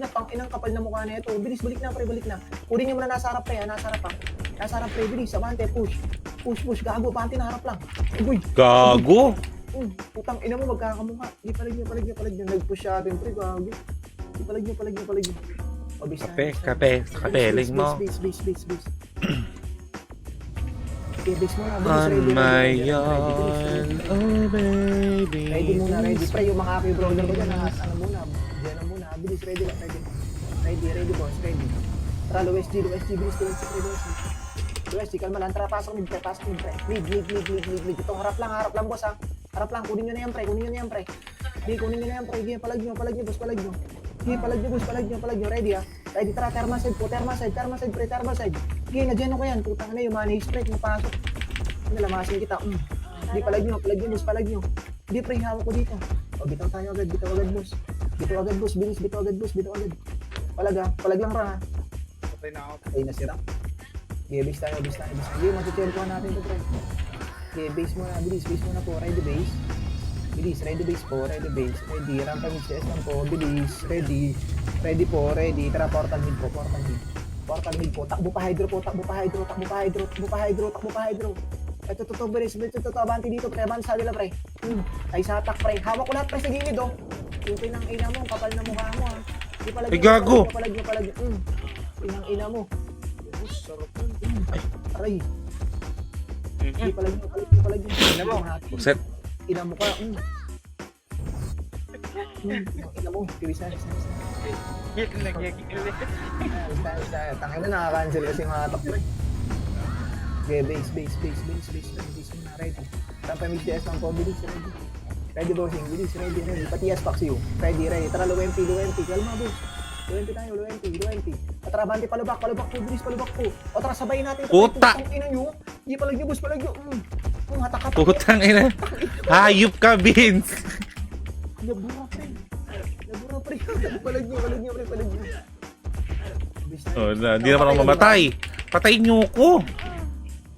Pang inang kapal na mukha na ito. Bilis, balik na, pre. Kunin nyo muna nasa harap, pre. Nasa harap, pre. Bilis, abante, push. Gago, panty na harap lang. Uy. Gago. Putang ina mo, magkakamukha. Di palag nyo. Nag-push siya atin, pre. Gago. Di palag nyo. O, bis na. Kape. Sa kapeling mo. Base. Okay, base mo na. On Bilis, my ready. yawn, oh baby. Ready muna. Pre, yung mga aking brother ko dyan, ano muna. Diyan na muna. Bilis, ready lang. Ready, boss. Ready. Tara, low SG. Bilis, low SG, kalma lang. Tara, pasok mid, pre. Mid. Ito, harap lang, boss, ha. Harap lang. Kunin nyo na yan, pre. Kunin nyo na yan, pre. Palag nyo, boss. Palag nyo. Ready, ha. Ready, tara, thermal side, pre. Okay, nadyan ako yan. Putang na yung money straight, mapasok. Nalamasin kita. Hindi, palag nyo, boss. Hindi, pre, hawak ko dito. O, bitaw agad, boss. Bilis, bitaw agad. Palag lang ra, ha. Patay na ako. Ay, nasira. Okay, base tayo. Hindi, matutuyan natin ito, pre. Okay, base muna. Bilis muna po. Ready base. Bilis, ready base po. Ready. Rampa mid CS lang po. Bilis. Ready. Tara, portal mid po. Takbo pa hydro. Ito, bilis. Abante dito, pre. Abante sa nila, pre. Ay, satak, pre. Hawak ko lahat, pre, sa gilid, oh. Puti ng ina mo. Kapal na mukha mo, ha. Di palag Ay, gago. Palag nyo. Inang ina mo. Sarap. Aray. Di palag nyo. Ina mo. Set. Ina mo ka. Ina mo. Kiwisan. Nagkikili. Tangin na nakaka-cancel kasi mga atak pre. Okay, base muna, ready. Tampa mid DS lang po, bilis, ready. Ready bossing, bilis, ready. Pati Aspax you, ready. Tara, Luwempi, kalma boss. Luwempi tayo, Luwempi. Tara, bante, palubak po, bilis, palubak po. O tara, sabayin natin. Puta! Ang ina nyo, hindi palag boss, palagyo. Hatak. Putang ina. Hayop ka, Vince. Nabura, pre. Palag nyo, pre. Bilis tayo. Oh, na, hindi naman ako mamatay. Patayin niyo ko.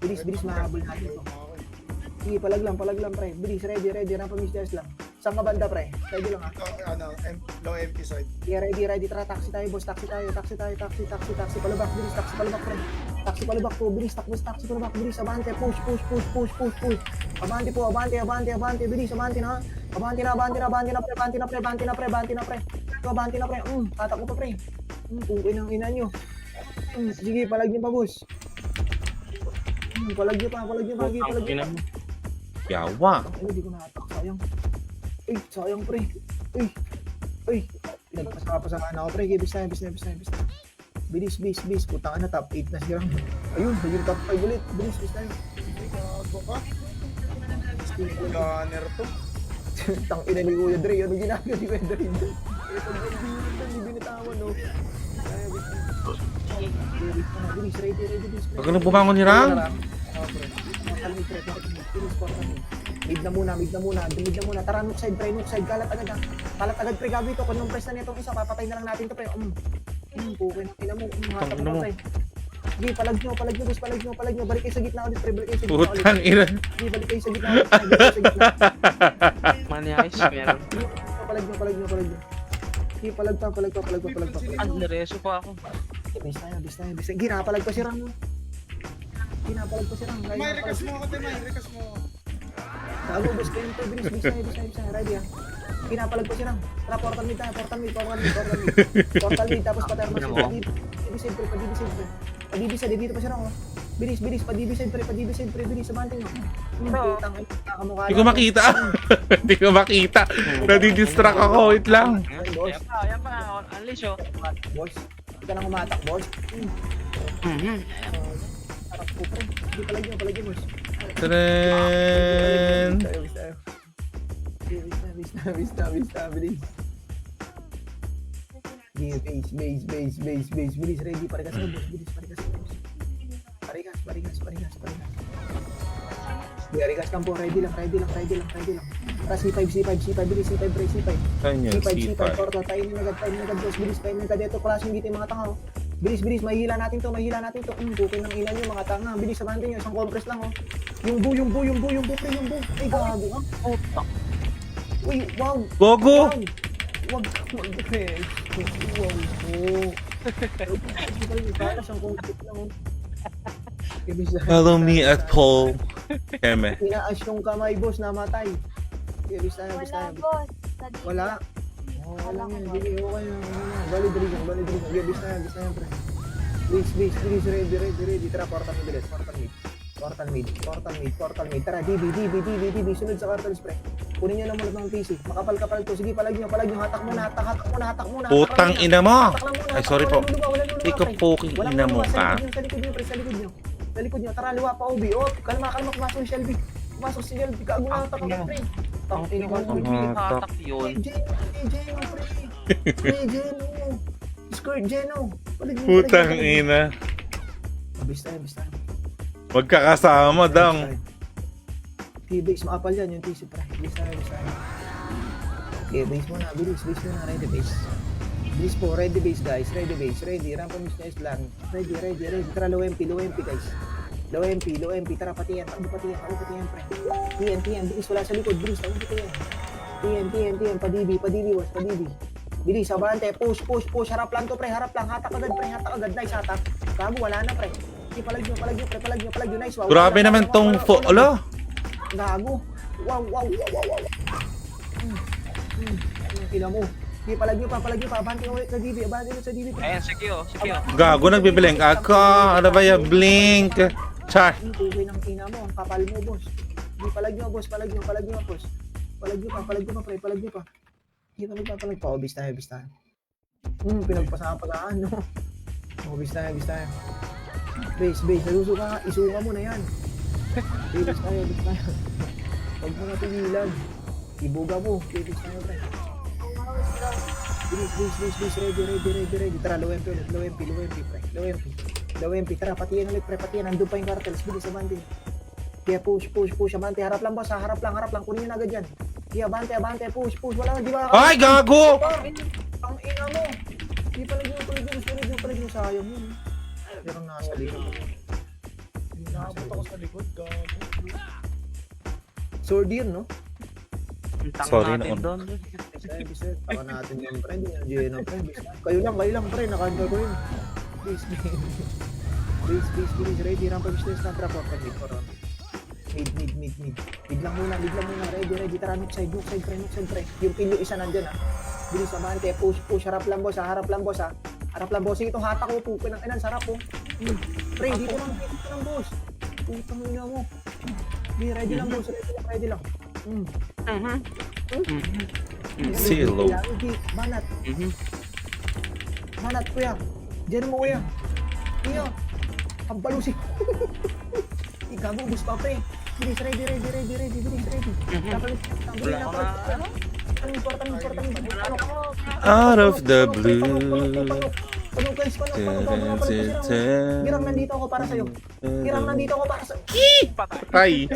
Bilis, mahabol natin to. Sige, palag lang, pre. Bilis, ready. Rampa misdas lang. Saan ka banda, pre? Ready lang, ha? Low MP side. Yeah, ready. Tara, taxi tayo, boss. Taxi. Palubak, bilis. Taxi palubak, pre. Taxi palubak po, bilis. Taxi palubak, bilis. Abante, push. Abante po, abante. Bilis, abante na. Abante na, pre. Ito, abante na, pre. Tatak mo pa, pre. Kung inang ina nyo. Sige, palag nyo pa, boss. Palag nyo pa. Yawa. Hindi ko nahatak, sayang pre. Nagpasapasahan ako pre, bis na. Bilis, putang na, top 8 na siya. Ayun, naging top 5 ulit, bilis tayo. Gago ka. Gunner to. Tang ina ni Kuya Dre, ano ginagawa ni Kuya Dre? Hindi binitawan, no? Bilis, ready. Huwag ka nang bumangon ni Rang. Mid na muna. Tara, nook side, kalat agad, pre, gago ito. Kung yung press na nitong isa, papatay na lang natin to, pre. Pukin ang ina mo. Hatak mo, pre. Sige, palag nyo, balik kayo sa gitna ulit, pre, Putang ina. Sige, balik kayo sa gitna ulit. Maniayos, meron. Palag nyo. Sige, palag pa. Ang nareso pa ako. Bis tayo. Ginapalag pa si Rang. May rekas mo. Gago, boss, kayo nito. Bilis tayo. Ready, ha? Ginapalag pa si Rang. Tara, portal mid tayo. Portal mid, tapos patermas. Padibisade, pre. Padibisade, dito pa si Rang, oh. Bilis, padibisade, pre. Bilis, sabante nyo. Hindi ko makita. Nadidistract ako. Wait lang. Boss, Yan pa. Unleash, oh. boss. Hindi ka nang umatak, boss. Sarap po, pre. Hindi palag nyo, boss. Tadaan. Bilis. Base. Bilis, ready. Parikas mo, boss. Bilis. Parikas. Parikas lang po. Ready lang. Tara, C5. Bilis, C5, pre. Saan yan? C5. C5. Portal. Tayo agad, boss. Bilis, tayo agad. Ito, klaseng dito yung mga tanga, oh. Bilis, mahihila natin to. Bukin ng ina nyo, mga tanga. Bilis, sabante nyo. Isang compress lang, oh. Yung bu, pre. Ay, gago, ha? Oh, tak. Uy, wow. Gogo! Wag pre. Wow. Para siyang complete lang, oh. Follow me at Paul. Keme. Inaas yung kamay, boss, namatay. Bis tayo. Wala. Wala yan. Hindi ko kayo. Valid reason. Bis tayo, pre. Please, ready. Tara, portal mid ulit. Portal mid. Tara, DB. Sunod sa cartels, pre. Kunin nyo lang muna ng PC. Makapal to. Sige, palag nyo. Hatak muna. Putang ina mo! Hatak lang muna. Ay, sorry po. Wala luluwa, Ikaw pre. poking Walang ina mo luluwa. ka. Sa likod nyo, pre. Sa likod nyo. Tara, liwa pa, Obi. Oh, kalma. Pumasok si Shelby. Gago na hatak ako, pre. Tang ina ko. Tatak yun. Geno. Skirt, Geno. Putang ina. Bis tayo. Magkakasama, dang. T-base, makapal yan yung TC, pre. Bis tayo. Okay, base muna. Bilis muna. Ready base. Bilis po. Ready base, guys. Ready. Rampa misnice lang. Ready. Tara, low MP, guys. Low MP. Tara, patiyan. Takbo patiyan, pre. TN. Bilis, wala sa likod. Bilis, takbo patiyan. TN. Padibi, boss. Bilis, abante. Push. Harap lang to, pre. Hatak agad, pre. Nice, hatak. Gago, wala na, pre. Okay, palag nyo. Nice, wow. Grabe naman tong Alo? Gago. Wow. Ina mo. Okay, palag nyo pa. Abante ulit sa DB. Pre. Ayan, sige, oh. Gago, nagbibilink ako. Ano ba yung blink? Char. Tubig ng ina mo. Ang kapal mo, boss. Okay, palag nyo, boss. Palag nyo, boss. Palag nyo pa, pre. Palag nyo pa. Okay, palag pa. Obis tayo. Pinagpasapasaan, no? Oh, bis tayo. Base, nalusuka nga, isuka mo na yan. Bis tayo. Huwag mo na pigilan. Ibuga mo, bis tayo, pre. Bilis, ready. Tara, low MP, pre. Low MP, tara, patiyan ulit, pre, patiyan. Nandun pa yung cartels, bilis, abante. Kaya push, abante. Harap lang, boss, ha? Harap lang. Kunin nyo na agad yan. Kaya abante, push. Wala, di ba? Ay, gago! Ang ina mo. Di pala nyo, sayang yun. Pero nasa likod. Nakabot ako sa likod, gago. Sword yun, no? Ang tanga Sorry natin noon. doon. Biset. Taka natin yung friend. Yung Geno, friend. Kayo lang, pre. Naka-under ko yun. Please. Ready. Rampa business na trap. Mid. Mid lang muna. Ready. Tara, nook side, pre. Yung kill yung isa nandyan, ha. Bilis, abante. Push. Harap lang, boss, ha. Harap lang, boss. Ito, hatak ko. Pukin ang inan. Sarap, po. Pre, dito lang, boss. Putang ina mo. Ready lang, boss. Ready lang. Silo. Banat, kuya. Diyan mo, kuya. Kuya. Ang balusi. Ikago, bus pa, pre. Bilis, ready. Bilis, ready. Out of the blue. Girang, nandito ako para sa'yo. Ay.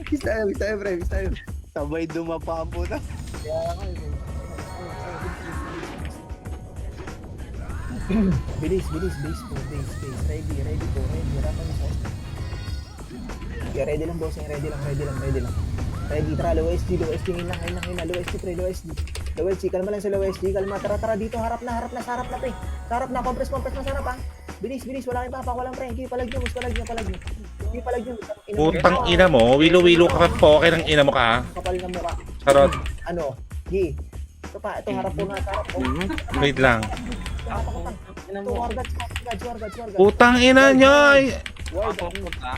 Bis tayo, pre. Sabay dumapa po na. Bilis, base. Ready. Harapan mo sa OST. Yeah, ready lang, boss. Ready lang. Ready, tara, low SD. Hina. Low SD. Kalma lang sa low SD. Kalma, tara dito. Harap na, pre. Sarap na, compress na sarap, ha. Bilis, wala kang papak, walang pre. Hindi palag nyo. Putang ina mo, wilo-wilo ka pa po, ng ina mo ka. Kapal na mukha. Charot. Ano? Gi. Ito pa, harap po na. Wait lang. Ito, wargats. Putang ina nyo. Ako punta.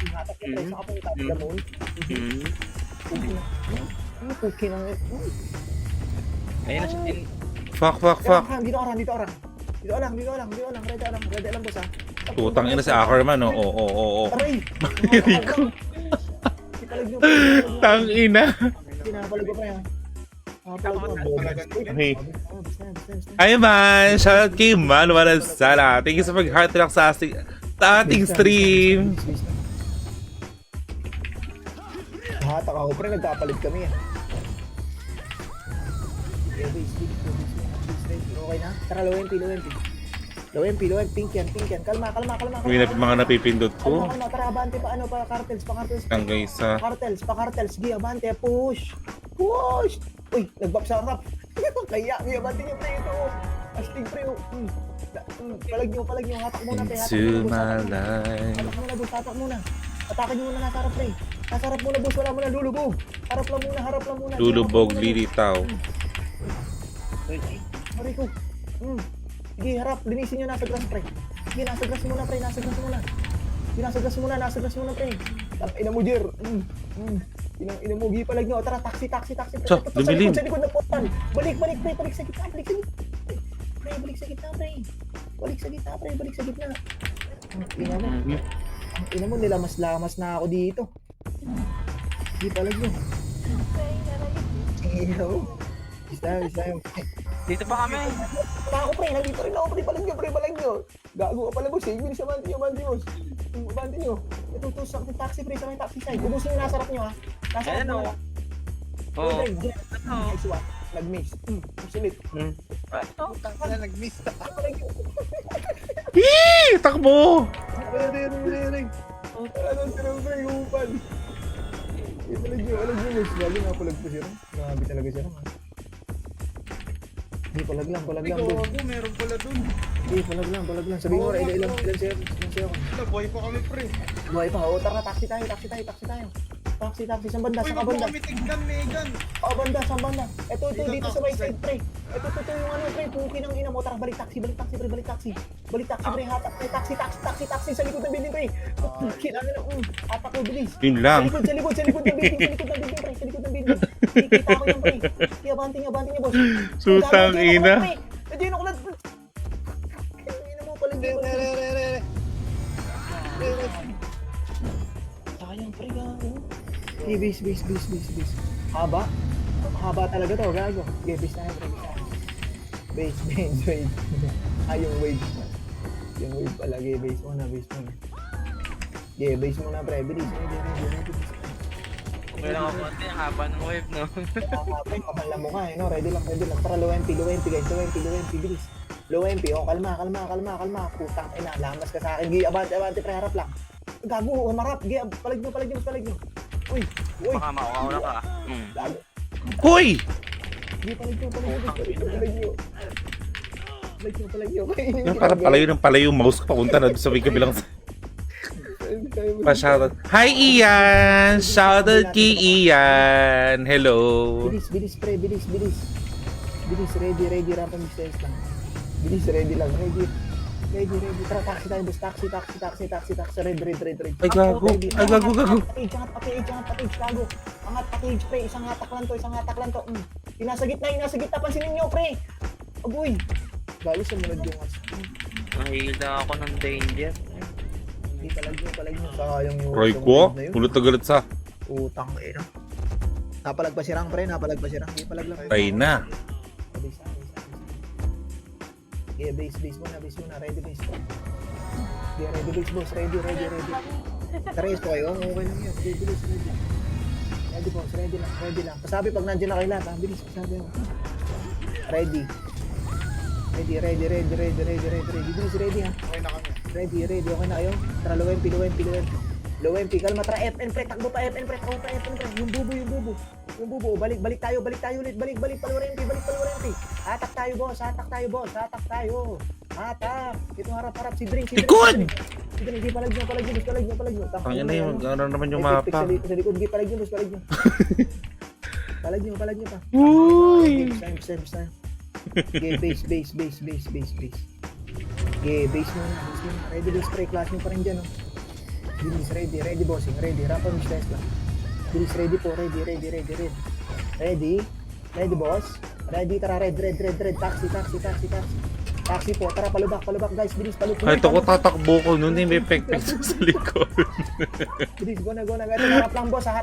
Ayun na siya din. Fuck. Dito orang. Ready lang, boss, ha. Putang ina si Ackerman, oh. Oo. Aray! Hindi ko. Tang ina. Pinapalag ko pa yan. Okay. Ay man, shoutout kay Man Sala. Thank you sa pag-heart rock sa ating stream. Hatak ako, pre, nagkapalit kami, Okay na? Tara, low MP. Pink yan. Kalma. May mga napipindot ko. Tara, abante pa, cartels. Ang guys, ha. Cartels. Gi, abante, push. Uy, nagbap sa harap. Kaya, gi, abante nyo, pre, ito. Astig, pre, palag nyo, hatak muna, pre. Into my life. Hatak muna. Atakin nyo muna nasa harap, pre. Nasa harap muna, boss, wala mo na lulubog. Harap lang muna. Lulubog, lilitaw. Aray ko. Sige, harap. Linisin nyo nasa grass, pre. Sige, nasa grass muna, pre. Nasa grass muna, pre. Ina mo, Jer. Ina mo, gipalag nyo. Tara, taxi, pre. So, lumilim. Sa likod ng portal. Balik, pre. Balik sa gitna, pre. Balik sa gitna. Ina mo, nilamas-lamas na ako dito. Gipalag nyo. Ina mo. Bisa. Dito pa kami. Ako, pre, nandito rin ako, pre, balag nyo. Gago ka pala, boss, bilis sa banti nyo. Ito, sa taxi, pre, sa may taxi side. Ubusin nyo nasa harap nyo, ha. Nasa harap Ayan nyo. o. Oo. Nice one. Nag-miss. Sulit. Nag-miss na. Takbo! Ring. Anong tirang, pre, upan. Palag nyo, boss. Lagi nga palag po siya. Grabe talaga siya, ha. Hindi, palag lang, Ay, boss. gago, meron pala dun. Hindi, palag lang. Sabi mo, ilan siya ako. Nabuhay pa kami, pre. Buhay pa, o tara, taxi tayo. Taxi, saan banda? Uy, Saan wag ka mo banda? kami tignan, Megan. Saan banda? Ito, dito sa may side, pre. Ito yung pre, puki ng ina mo. Tara, balik taxi, pre. Hatak, pre, taxi, sa likod ng building, pre. Puki ng ina, hatak ko, bilis. Yun lang. Sa likod ng building, pre. Sa likod ng building. Kita ko yung pre. Kaya abanti niya, boss. Sutang ina. Hindi na ko lang. Hindi na mo pala Re, re, re, re, re. Re, re. Sayang pre gago. Okay, base. Haba talaga to, gago. Okay, base tayo, pre. Base. Yung wave. Yung wave pala, okay, base muna. Okay, base muna, pre. Bilis. Ready. Okay lang ako konti, ang haba ng wave, no? Pre, kapala mo ka, eh, no? Ready lang. Para low MP, guys. Low MP, bilis. Low MP, oh, kalma. Putang ina, lamas ka sa akin. Gi, abante, pre, harap lang. Gago, umarap. Gi, palag nyo. Uy. Baka makauna ka. Gago. Hoy! Gi, palag nyo. Yan parang palayo yung mouse ko papunta na doon sa may kabilang pa-shoutout. Hi Ian! Shoutout kay Ian! Hello! Bilis, pre, bilis. Bilis, ready, rampa mistake lang. Bilis, ready lang, ready. Tara, taxi tayo, boss. Taxi. Ready. Ay gago! Angat package, gago. Angat package, pre. Isang hatak lang to. Nasa gitna, pansinin nyo, pre. Agoy. Bali, sumunod yung as. Nahihila ako ng danger. Hindi palag nyo. Sayang yung... Roy yung ko? wave na yun. Ulot na galit sa Utang, eh, no? Napalag pa si Rang, pre. Hindi palag lang. tay na. Base. Okay, base muna. Ready, base. Okay, ready, base, boss. Ready. Tares ko kayo. Okay lang yun. Okay, bilis. Ready, boss. Ready lang. Pasabi pag nandiyan na kayo lahat. Bilis. Pasabi ako. Ready. Ready. Bilis, ready, ha? Okay na kami. Ready. Okay na kayo? Tara, low MP. Kalma, tara, FN, pre. Takbo pa, FN, pre. Yung bubo. Balik tayo ulit. Balik, palurempi. Hatak tayo, boss. Hatak. Ito harap. Si Drink. Likod! Si Drink, di palag nyo. Tangin na yung ano naman yung mapa. Sa likod, di palag nyo, boss. Palag nyo pa. Uy! Time. Okay, base. Okay, base muna. Ready, base, pre. Class nyo pa rin dyan, oh. Bilis, ready, bossing. Ready, rampa mistakes lang. Bilis, ready po. Ready, boss. Ready, tara, red. Taxi po, tara, palubak, guys. Bilis, palubak. Ay, ito ko tatakbo ko nun eh, may pek-pek sa likod. Bilis, go na. Ito, harap lang, boss, ha.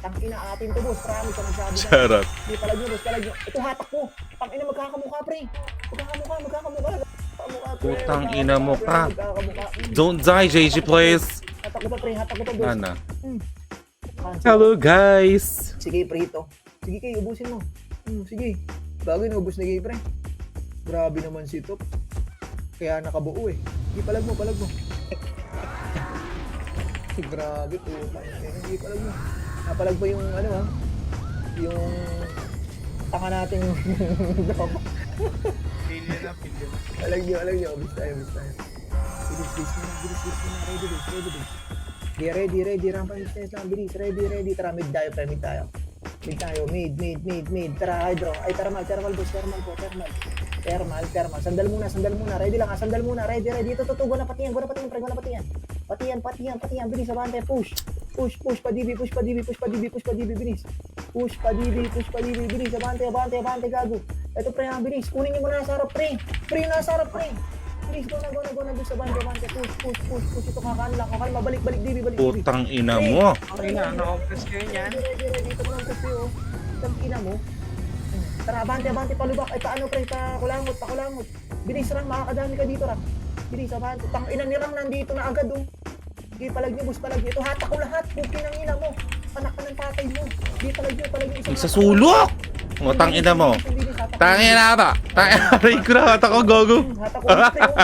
Tangina, atin to, boss. Promise, ang sabi na. Charot. Hindi, palag nyo. Ito, hatak ko. Tangina, magkakamukha, pre. Magkakamukha. Putang ina mo ka. Don't die, JG, please. Hatak ko pa, boss. Ana. Hello, guys. Sige, pre, ito. Sige, kayo, ubusin mo. Sige. Bagay na ubus na kayo, pre. Grabe naman si Top. Kaya nakabuo eh. Sige, palag mo. Grabe, putang. Sige, palag mo. Napalag pa yung, yung tanga natin. Pilya na. Palag nyo. Bilis tayo. Bilis muna. Ready. Rampa yung stairs lang. Bilis. Ready. Tara, mid tayo. Mid. Tara, hydro. Ay, thermal, boss. Thermal. Sandal muna. Ready lang, ha. Sandal muna. Ready. Ito, go na patiyan. Patiyan. Bilis, abante. Push pa DB. Bilis. Push pa DB. Bilis, abante, gago. Ito, pre, ha. Bilis. Kunin nyo muna nasa harap, pre. Nasa harap, pre. Bilis, go na. Bilis, abante. Push. Ito, kakaan lang. Kalma, balik, DB. Putang ina mo. Okay na, na-compress ko yun yan. Ready. Ito mo lang kasi, oh. Itang ina mo. Tara, abante, palubak. Ay, paano, pre, pakulangot. Bilis, Rang, makakadami ka dito, Rang. Bilis, abante. Tang ina ni Rang, nandito na agad, oh. Di palag niyo, boss, palag niyo. Ito, hatak ko lahat. Pukin ang ina mo. Anak ka ng tatay mo. Di palag niyo. Sa sulok! O, tangina mo. Tangina ba? Aray ko na, hatak ko, gogo. Hatak ko, pre, oh.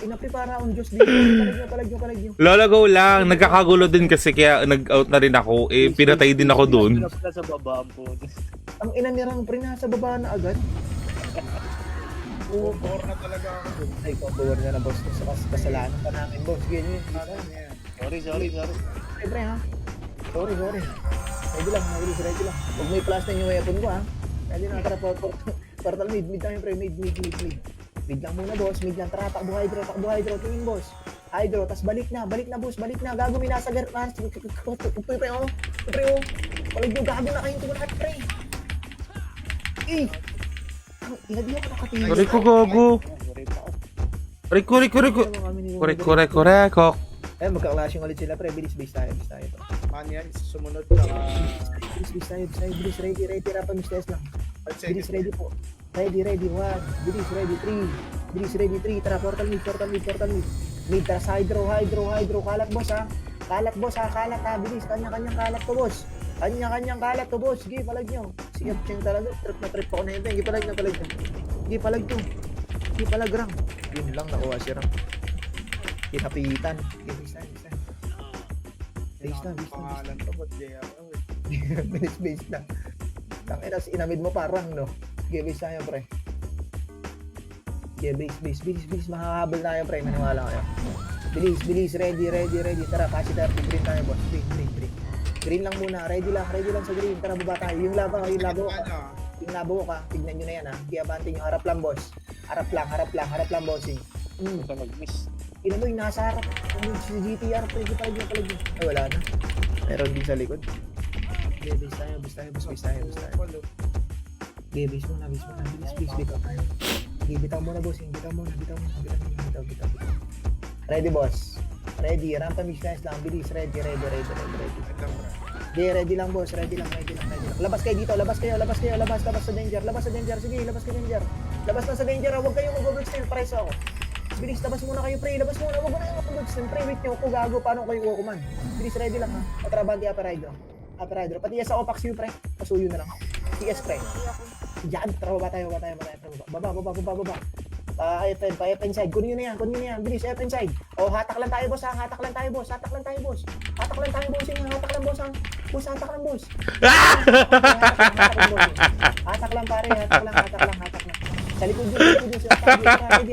Ina, pre, para on Diyos dito. Palag niyo. Lola go lang, nagkakagulo din kasi kaya nag-out na rin ako. Eh, pinatay din ako doon. Sa baba ang putos. Ang ina ni Rang, pre, nasa baba na agad. Or na talaga ako dun. Ay, kumbawa na boss. Kasalanan pa namin, boss. Ganyan. Sorry. Pre, ha? Sorry. Ready lang. Huwag may plus na yung weapon ko, ha? Ready na, tara po. Portal mid tayo, pre. Mid lang muna, boss. Mid lang. Tara, takbo hydro. Tingin, boss. Hydro, tas balik na, boss, balik na. Gago, may nasa garage. Pre, oh. Palag nyo, gago na kayong lahat, pre. Eh! Hindi ako nakatingin. Aray ko, gago. Aray ko. Korek. Eh, magka-clashing ulit sila, pre. Bilis tayo. Money Eyes, sumunod ka. Bilis tayo. Bilis, ready. Rapa, mistes lang. 5 Bilis, seconds. ready po. Ready. 1. Bilis, ready. 3. Bilis, ready. 3. Tara, portal mid. Mid, tara sa hydro. Kalat, boss, ha. Kalat, ha. Bilis, kanya-kanyang kalat to, boss. Kanya-kanyang kalat to, boss. Sige, palag nyo. Sige, cheng talaga. Trip ako na yun. Sige, palag nyo. Sige, palag nyo. Sige, palag, rang. Yun lang, nakuha si rang. Kinapitan. Sige, base na. Pangalan to, ba't JRL? Base na. Tanginas, inamid mo parang, no? Sige, base tayo, pre. Sige, base. Makahabol tayo, pre. Maniwala kayo. Bilis. Ready. Tara, kasi 30. Green tayo, boss. Green lang muna. Ready lang sa green. Tara, baba tayo. Yung labo ka. Tignan nyo na yan, ha. Sige, abante nyo. Harap lang, boss. Harap lang, bossing. Ito nag-miss. Ina mo, yung nasa harap. Si GTR, pre. Palag nyo. Ay, wala na. Meron din sa likod. Okay, base tayo. Okay, base muna. Bilis, bitaw tayo. Okay, bitaw muna, bossing. Bitaw. Ready, boss. Ready. Rampa missions lang. Bilis. Ready. Okay, ready lang, boss. Ready lang. Labas kayo dito. Labas sa danger. Sige, labas ka danger. Labas na sa danger. Huwag kayong mag-overextend. Preso ako. Bilis, labas muna kayo, pre. Huwag mo na yung mag-overextend. Pre, wait nyo. Kung gago, paano kayo kukuman? Bilis, ready lang, ha. Patrabante, upper hydro. Pati sa Opax U, pre. Pasuyo na lang. TS, pre. Diyan. Tara, baba tayo. Baba. Pa-FN side. Kunin nyo na yan. Bilis, FN side. O, hatak lang tayo, boss, ha. Hatak lang tayo, boss. Hatak lang, boss. Hatak lang, boss. Hatak lang, pare. Hatak lang. Sa likod yun. Hindi,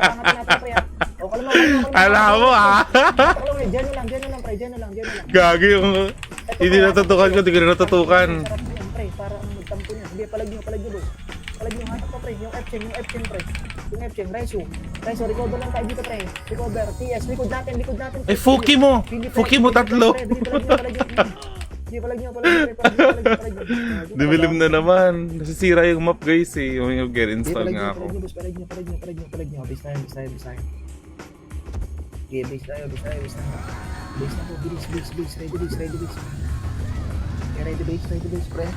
pangat natin, pre, ha. O, kalma. Alam mo, ha? Hatak lang, pre. Diyan na lang, pre. Gago yung... Hindi natutukan ko, hindi ko natutukan. Sarap yan, pre. Para ang magtampo niya. Hindi, palag nyo, boss. Palag nyo, hatak pa, pre. Yung F-chain, pre. Yung F-chain, Reso, recover lang tayo dito, pre. Recover, TS, likod natin. Ay, fuki mo tatlo. Hindi, palag nyo. Dumilim na naman. Nasisira yung map, guys, eh. Yung get-install nga ako. Palag nyo. Base tayo. Okay, base tayo. Base na po, bilis. Ready base. Okay, ready base, pre.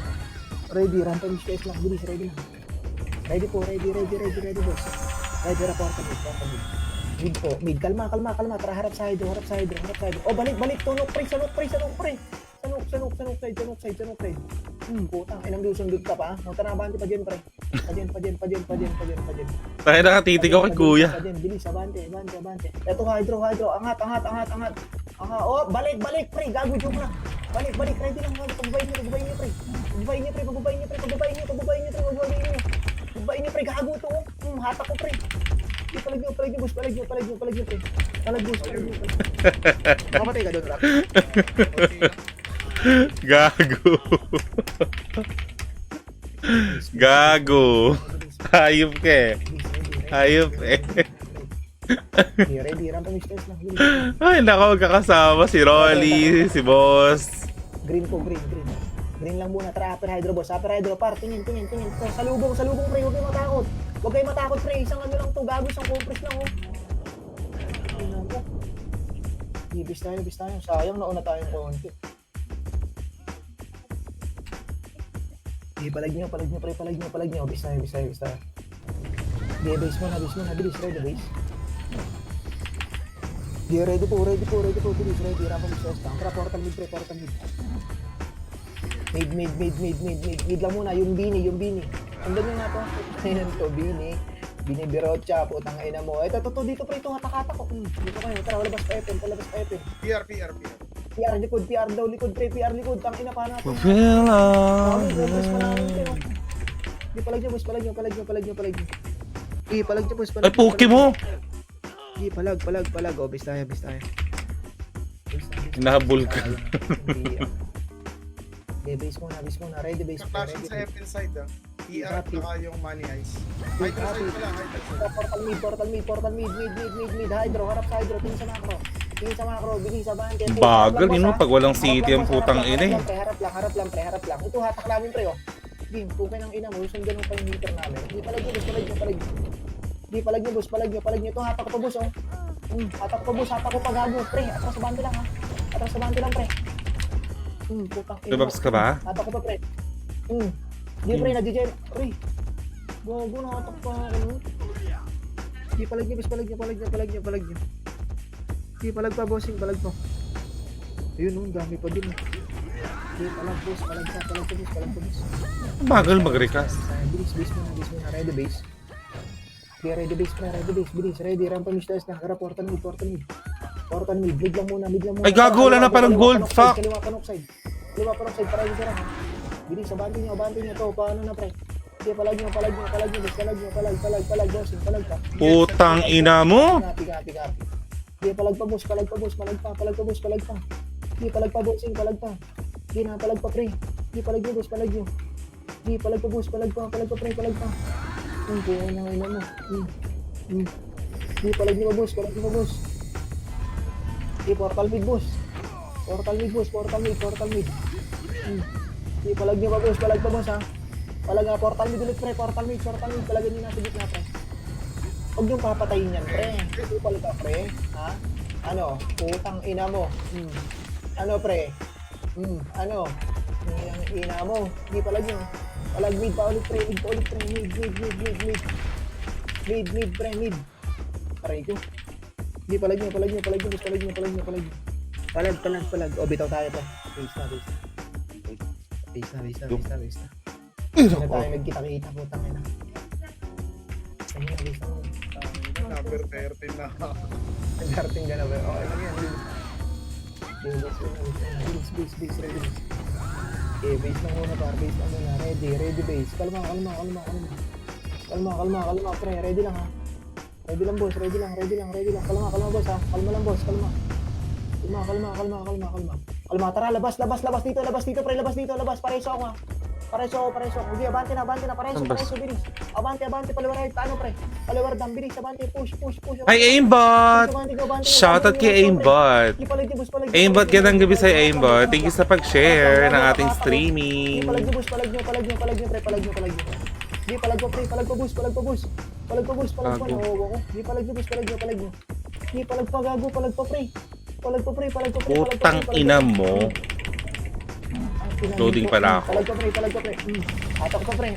Ready, rampa yung space lang. Bilis, ready lang. Ready po, ready, boss. Ready, portal mid po, mid. Kalma. Tara, harap sa hydro. Oh, balik. Tunok, pre. Sanok side. Putang, inang sundod ka pa. Tara, abante pa dyan, pre. Pajen. Tayo nakatitig ako kay kuya. Bilis, abante. Eto, hydro. Angat. Oh, balik, pre. Gago, joke lang. Balik. Ready lang. Pagbabay niyo, pre. Pagbabay niyo, pre. Gago to. Hatak ko, pre. Palag niyo, boss. Palag niyo, pre. Palag, boss. Mamatay ka doon, Rock. Gago. Hayop ka eh. Ready, rampa mix test lang. Ay, nako, magkakasama si Rolly, si Boss. Green po, green. Green lang muna. Tara, upper hydro, boss. Par, tingin. Salubong, pre. Huwag kayo matakot, pre. Isang ano lang to. Gago, isang compress lang, oh. Bis tayo. Sayang, nauna tayong konti. Palag nyo, pre. Palag nyo. Bis tayo. Okay, base muna. Bilis, ready, base. Yeah, ready po. Bilis, ready. Rampa mix test lang. Tara, portal mid, pre. Mid lang muna, yung Bini. Andan nyo nga to. Ayan to, Bini Birocha, putang ina mo. Ito, dito pre, ito hatak ko. Dito kayo, tara, labas pa FN. PR likod pre, PR likod. Tang ina pa natin. Compress pa namin, pero. Di, palag nyo, boss, palag nyo. Palag nyo, boss, Ay, puki mo. Di, palag. O, bis tayo. Hinahabol ka. Okay, base muna. Ready, base muna. Kapasyon sa FN side, ah. PR, naka yung Money Eyes. Hydro side pala, hydro side. Portal mid. Hydro, harap sa hydro. Tingin sa macro. Tingin sa macro, bilis, abante. Bagal, yun mo, pag walang city ang putang ina eh. Harap lang. Ito, hatak namin, pre, oh. Game, tukay ng ina mo, sundan mo pa yung meter namin. Hindi palag nyo, boss, palag nyo. Ito, hatak ko pa, boss, oh. Hatak ko, boss, hatak ko pa, gago, pre. Atras sa bante lang, ha. Atras sa bante lang, pre. Putang ina. Lumabas ka ba? Hatak ko pa, pre. Hindi, pre, nadijel. Pre. Gago, nakatak pa ako. Hindi, palag nyo, boss, palag nyo. Hindi, palag pa, bossing, palag pa. Ayun, oh, dami pa dun. Hindi, palag, boss, palag pa, boss. Bagal mag-recast. Base muna, ready base. Okay, ready base, bilis, ready, rampa miss test na, kara, portal mid, mid lang muna. Ay, gago, wala na palang gold, fuck. Kaliwa pa side, para yung sira, ha. Bilis, abante nyo to, paano na, pre? Okay, palag nyo, bossing, palag pa. Putang ina mo. Kapi. Okay, palag pa, boss, palag pa. Okay, palag pa, bossing, palag pa. Okay, na, palag pa, pre. Okay, palag nyo, boss, palag nyo. Okay, palag pa, boss, palag pa, pre, palag pa. Okay, na, mo. Okay, palag nyo pa, boss. Okay, portal mid, boss. Portal mid. Okay, palag nyo pa, boss, ha. Palag nga, portal mid ulit, pre, portal mid. Palagyan nyo nasa gitna, pre. Huwag niyong papatayin yan, pre. Palag ka, pre. Ha? Ano? Putang ina mo. Ano, pre? Ano? Ang ina mo. Hindi palag nyo. Palag mid pa ulit, pre. Mid. Mid, pre, mid. Aray ko. Hindi palag nyo. Palag. O, bitaw tayo, pre. Base na. Hindi na tayo nagkita-kita, putang ina. Base na. Number 13 na. Nag-darting ka na ba? Okay lang yan. Base, ready. Okay, base lang muna par, ready base. Kalma, pre, ready lang, ha. Ready lang, boss, ready lang. Kalma, boss, ha. Kalma lang, boss, kalma. Kalma, tara, labas dito, pre, pareso ako, ha. Pareso. Hindi, abante na, pareso, bilis. Abante, paliwarad, paano, pre? Paliwarad, bilis, abante, push. Ay, aimbot! Shoutout kay aimbot. Aimbot, gandang gabi sa'yo, aimbot. Thank you sa pag-share ng ating streaming. Palag nyo, pre, palag nyo. Hindi, palag pa, boss. Nawawa ko. Hindi, palag nyo, palag nyo. Hindi, palag pa, gago, palag pa, pre. Putang ina mo. Loading pala ako. Palag pa, pre. Hatak pa, pre.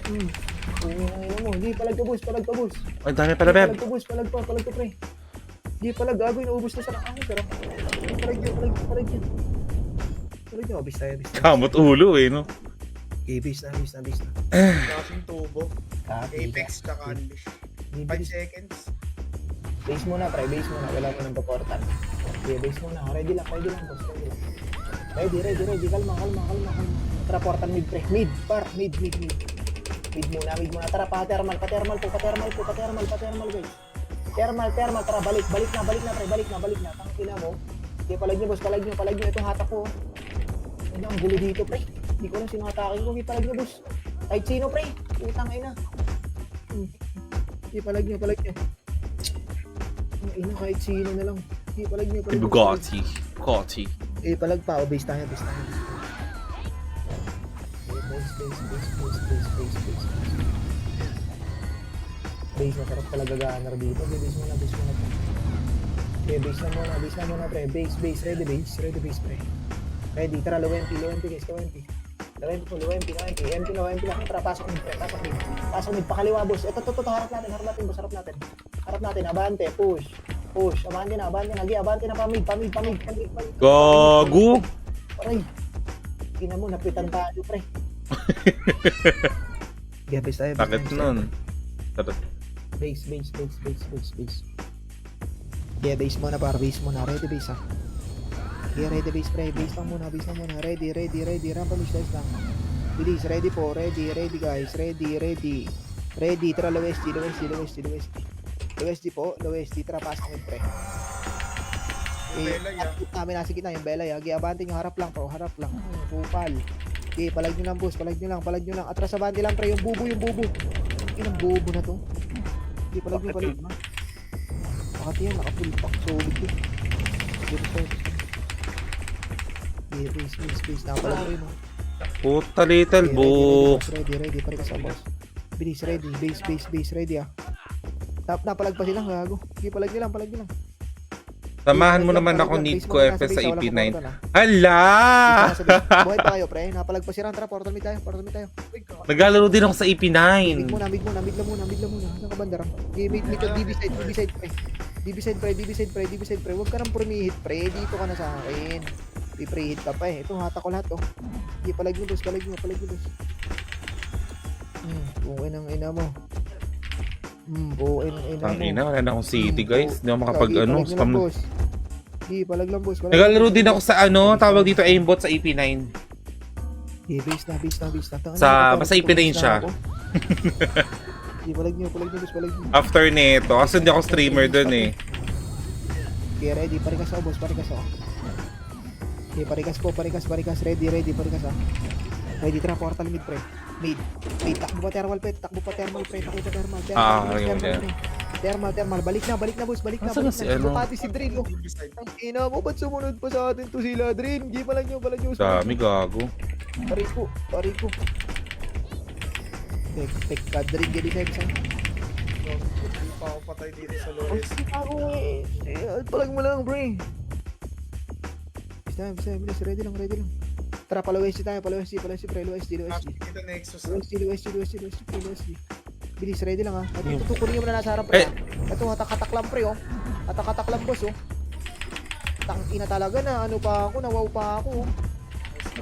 Ina mo. Hindi, palag pa, boss. Ay, dami pala, beb. Palag pa, pre. Hindi, palag, gago, inaubos na sa nakang, pero. Palag nyo, obis tayo. Kamot ulo eh, no? Base na. Kasing tubo. Copy. Apex tsaka Unleash. 5 seconds. Base muna, pre. Wala mo nang paportal. Okay, base muna. Ready lang, boss. Ready. Kalma. Tara, portal mid, pre. Mid muna. Tara, pa-thermal, guys. Thermal. Tara, balik na, pre. Tangina mo. Okay, palag nyo, boss. Palag nyo. Ito, hatak ko. Ano, ang gulo dito, pre. Hindi ko lang sino hatakin ko. Okay, palag nyo, boss. Kahit sino, pre. Utang ina. Okay, palag nyo. Ang ina, kahit sino na lang. Okay, palag nyo. Gotti. Eh, palag pa. O, base tayo. Base. Base na, sarap talaga gaanar dito. Okay, base muna. Okay, base na muna, pre. Base, ready base, pre. Ready, tara, Luwenti, guys, Luwenti po, Luwenti lang. Tara, pasok mid, pakaliwa, boss. Ito, harap natin, boss, harap natin, abante, push, abante na, abante na, pamid. Gago! Aray, tina mo, napitan tayo, pre. Okay, base tayo. Sakit nun. Base. Yeah, base muna, ready base, ha. Yeah, ready base, pre. Base lang muna. Ready. Rampa miss lang. Bilis, ready po. Ready, guys. Ready. Tara, Lowesti po. Tara, pasok mo, pre. Namin nasa gitna yung belay. Abante nyo, harap lang. Kupal. Okay, palag nyo lang, boss. Palag nyo lang. Atras abante lang, pre. Yung bubo. Inang bubo na to. Okay, palag nyo. Bakit yan? Naka-full pack. Solid eh. Dito tayo. Okay, base. Napalag ko yun. Puta little book. Ready. Pare ka sa boss. Bilis, ready. Base. Ready ah. Napalag pa silang gago. Okay, palag nilang. Samahan mo naman ako, need ko FS sa EP9. Hala! Buhay pa kayo, pre. Napalag pa si Ran. Tara, portal meet tayo. Naglalaro din ako sa Mid EP9. muna. Saan ka banda, Ram? Okay, mid to DB side, pre. DB side, pre. Huwag ka nang pumihit, pre. Dito ka na sa akin. Pre-hit ka pa eh. Ito, hata ko lahat, oh. Okay, palag mo, boss. Buuin ang ina mo. Buuin ang ina mo. Ang ina, wala na akong city guys. Hindi ako makapag spam. Di, palag lang boss. Naglalaro din ako sa tawag dito aimbot sa EP9. Di, base na. Basta EP9 siya. Di, palag nyo boss. After nito, kasi hindi ako streamer dun eh. Okay, ready. Parikas ako boss, Okay, parikas. Ready, parikas ah. Ready, tara, portal mid, pre. Mid. Takbo pa thermal, pre. Thermal. Thermal. Balik na, boss. Balik na. Pati si Drin, oh. Ang ina mo, ba't sumunod pa sa atin to sila, Drin? Gi, palag nyo. Dami gago. Pariko. Tek ka, Drin, gadi sa isa. Hindi pa ako patay dito sa lowest. Ako eh. Palag mo lang, pre. Bilis. Ready lang. Tara, pala-USG tayo. Pala-USG, pre. USG. Kita Nexus. USG. Bilis, ready lang ha. Ito, tutukunin mo na nasa harap, pre. Ito, hatak-hatak lang, pre, oh. Hatak-hatak lang, boss, oh. Tangina talaga na. Ano pa ako, nawaw pa ako, oh.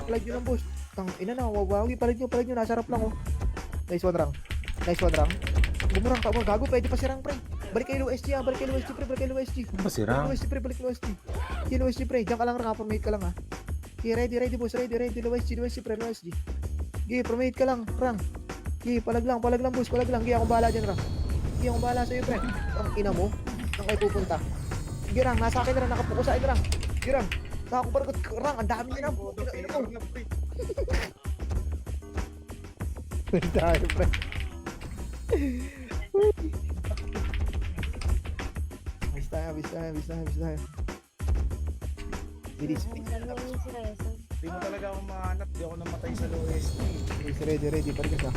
Palag nyo lang, boss. Tangina na, nawaw. Palag nyo, nasa harap lang, oh. Nice one, Rang. Bumurang ka, gago. Pwede pa si Rang, pre. Balik kayo USG, pre. Balik kayo USG. Masira. Balik USG. USG, pre. Diyan ka lang, Rang. Formate ka lang, ha. Okay, ready, boss. Ready. USG, pre. USG. Okay, formate ka lang, Rang. Okay, palag lang, boss. Okay, akong bahala dyan, Rang. Okay, akong bahala sa'yo, pre. Ang ina mo. Saan kayo pupunta? Okay, Rang. Nasa akin, Rang. Nakapuko sa akin, Rang. Okay, Rang. Nakakuparikot, Rang. Ang dami niya, Ina mo. Tayo, pre. Bis tayo. Bilis. Hindi mo talaga ako mahanap. Di ako namatay sa lowest. Ready. Parikas ah.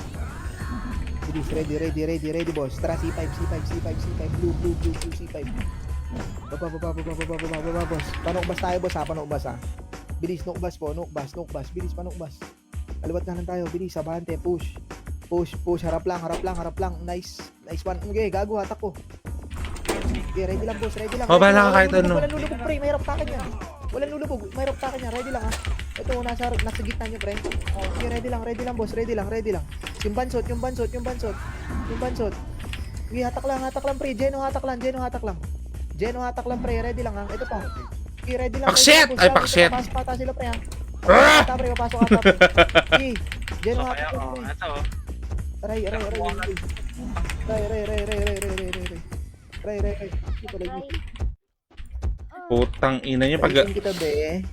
Bilis, ready, boss. Tara, C5. Blue, C5. Baba, boss. Panukbas tayo, boss, ha. Panukbas, ha. Bilis, nukbas po. Nukbas. Bilis, panukbas. Kaliwat na lang tayo. Bilis, abante. Push. Harap lang. Nice one. Okay, gago, hatak ko. Okay, ready lang, boss. Oh, bahala ka kahit ano. Walang lulubog, pre. May harap takan yan. Ready lang, ha. Ito, nasa gitna nyo, pre. Okay, ready lang, boss. Ready lang. Yung bansot. Okay, hatak lang, pre. Geno hatak lang, pre. Ready lang, ha. Ito pa. Okay, ready lang. Pakshit! Ay, pakshit. Pasok pata sila, pre, ha. Ah! Pre, papasok ata, pre. Okay, Geno hatak lang, pre. Ito. Ray. Ito lagi. Putang ina niyo pag... Kita, be.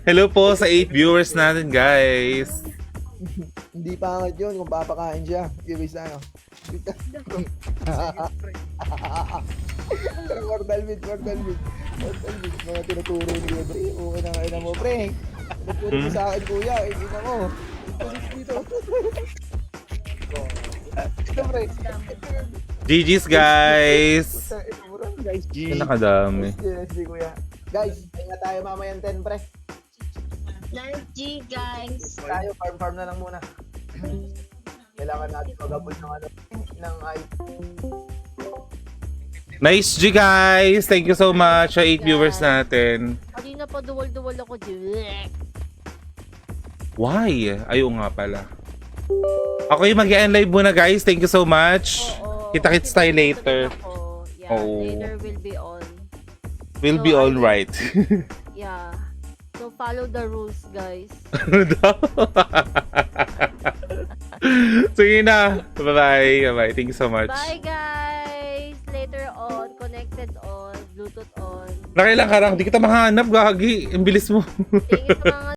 Hello po sa 8 viewers natin, guys. Hindi pa angat yun kung papakain siya. Give us tayo. Mortal meat. Mga tinuturo ni Libre. Okay na kayo na mo, pre. Tinuturo mo sa akin, kuya. Hindi na mo. Dito. Ito, pre. GG's, guys. Ito, murang, guys. Ito nakadami. Yes, kuya. Guys, ingat tayo mamayang 10, pre. G, guys. Tayo, farm na lang muna. Kailangan natin mag-abot ng Nice G, guys. Thank you so much sa 8 viewers natin. Kanina pa duwal ako. Why? Ayaw nga pala. Ako yung mag-end live muna, guys. Thank you so much. Kita-kits tayo later. Yeah, Oo. later will be on. We'll So, be I all think- right. Yeah. So follow the rules, guys. Ano daw? Sige na. Bye-bye. Thank you so much. Bye, guys. Later on, connected on, Bluetooth on. Nakailang ka lang. Di kita mahanap, gagi. Ang bilis mo. Thank you sa mga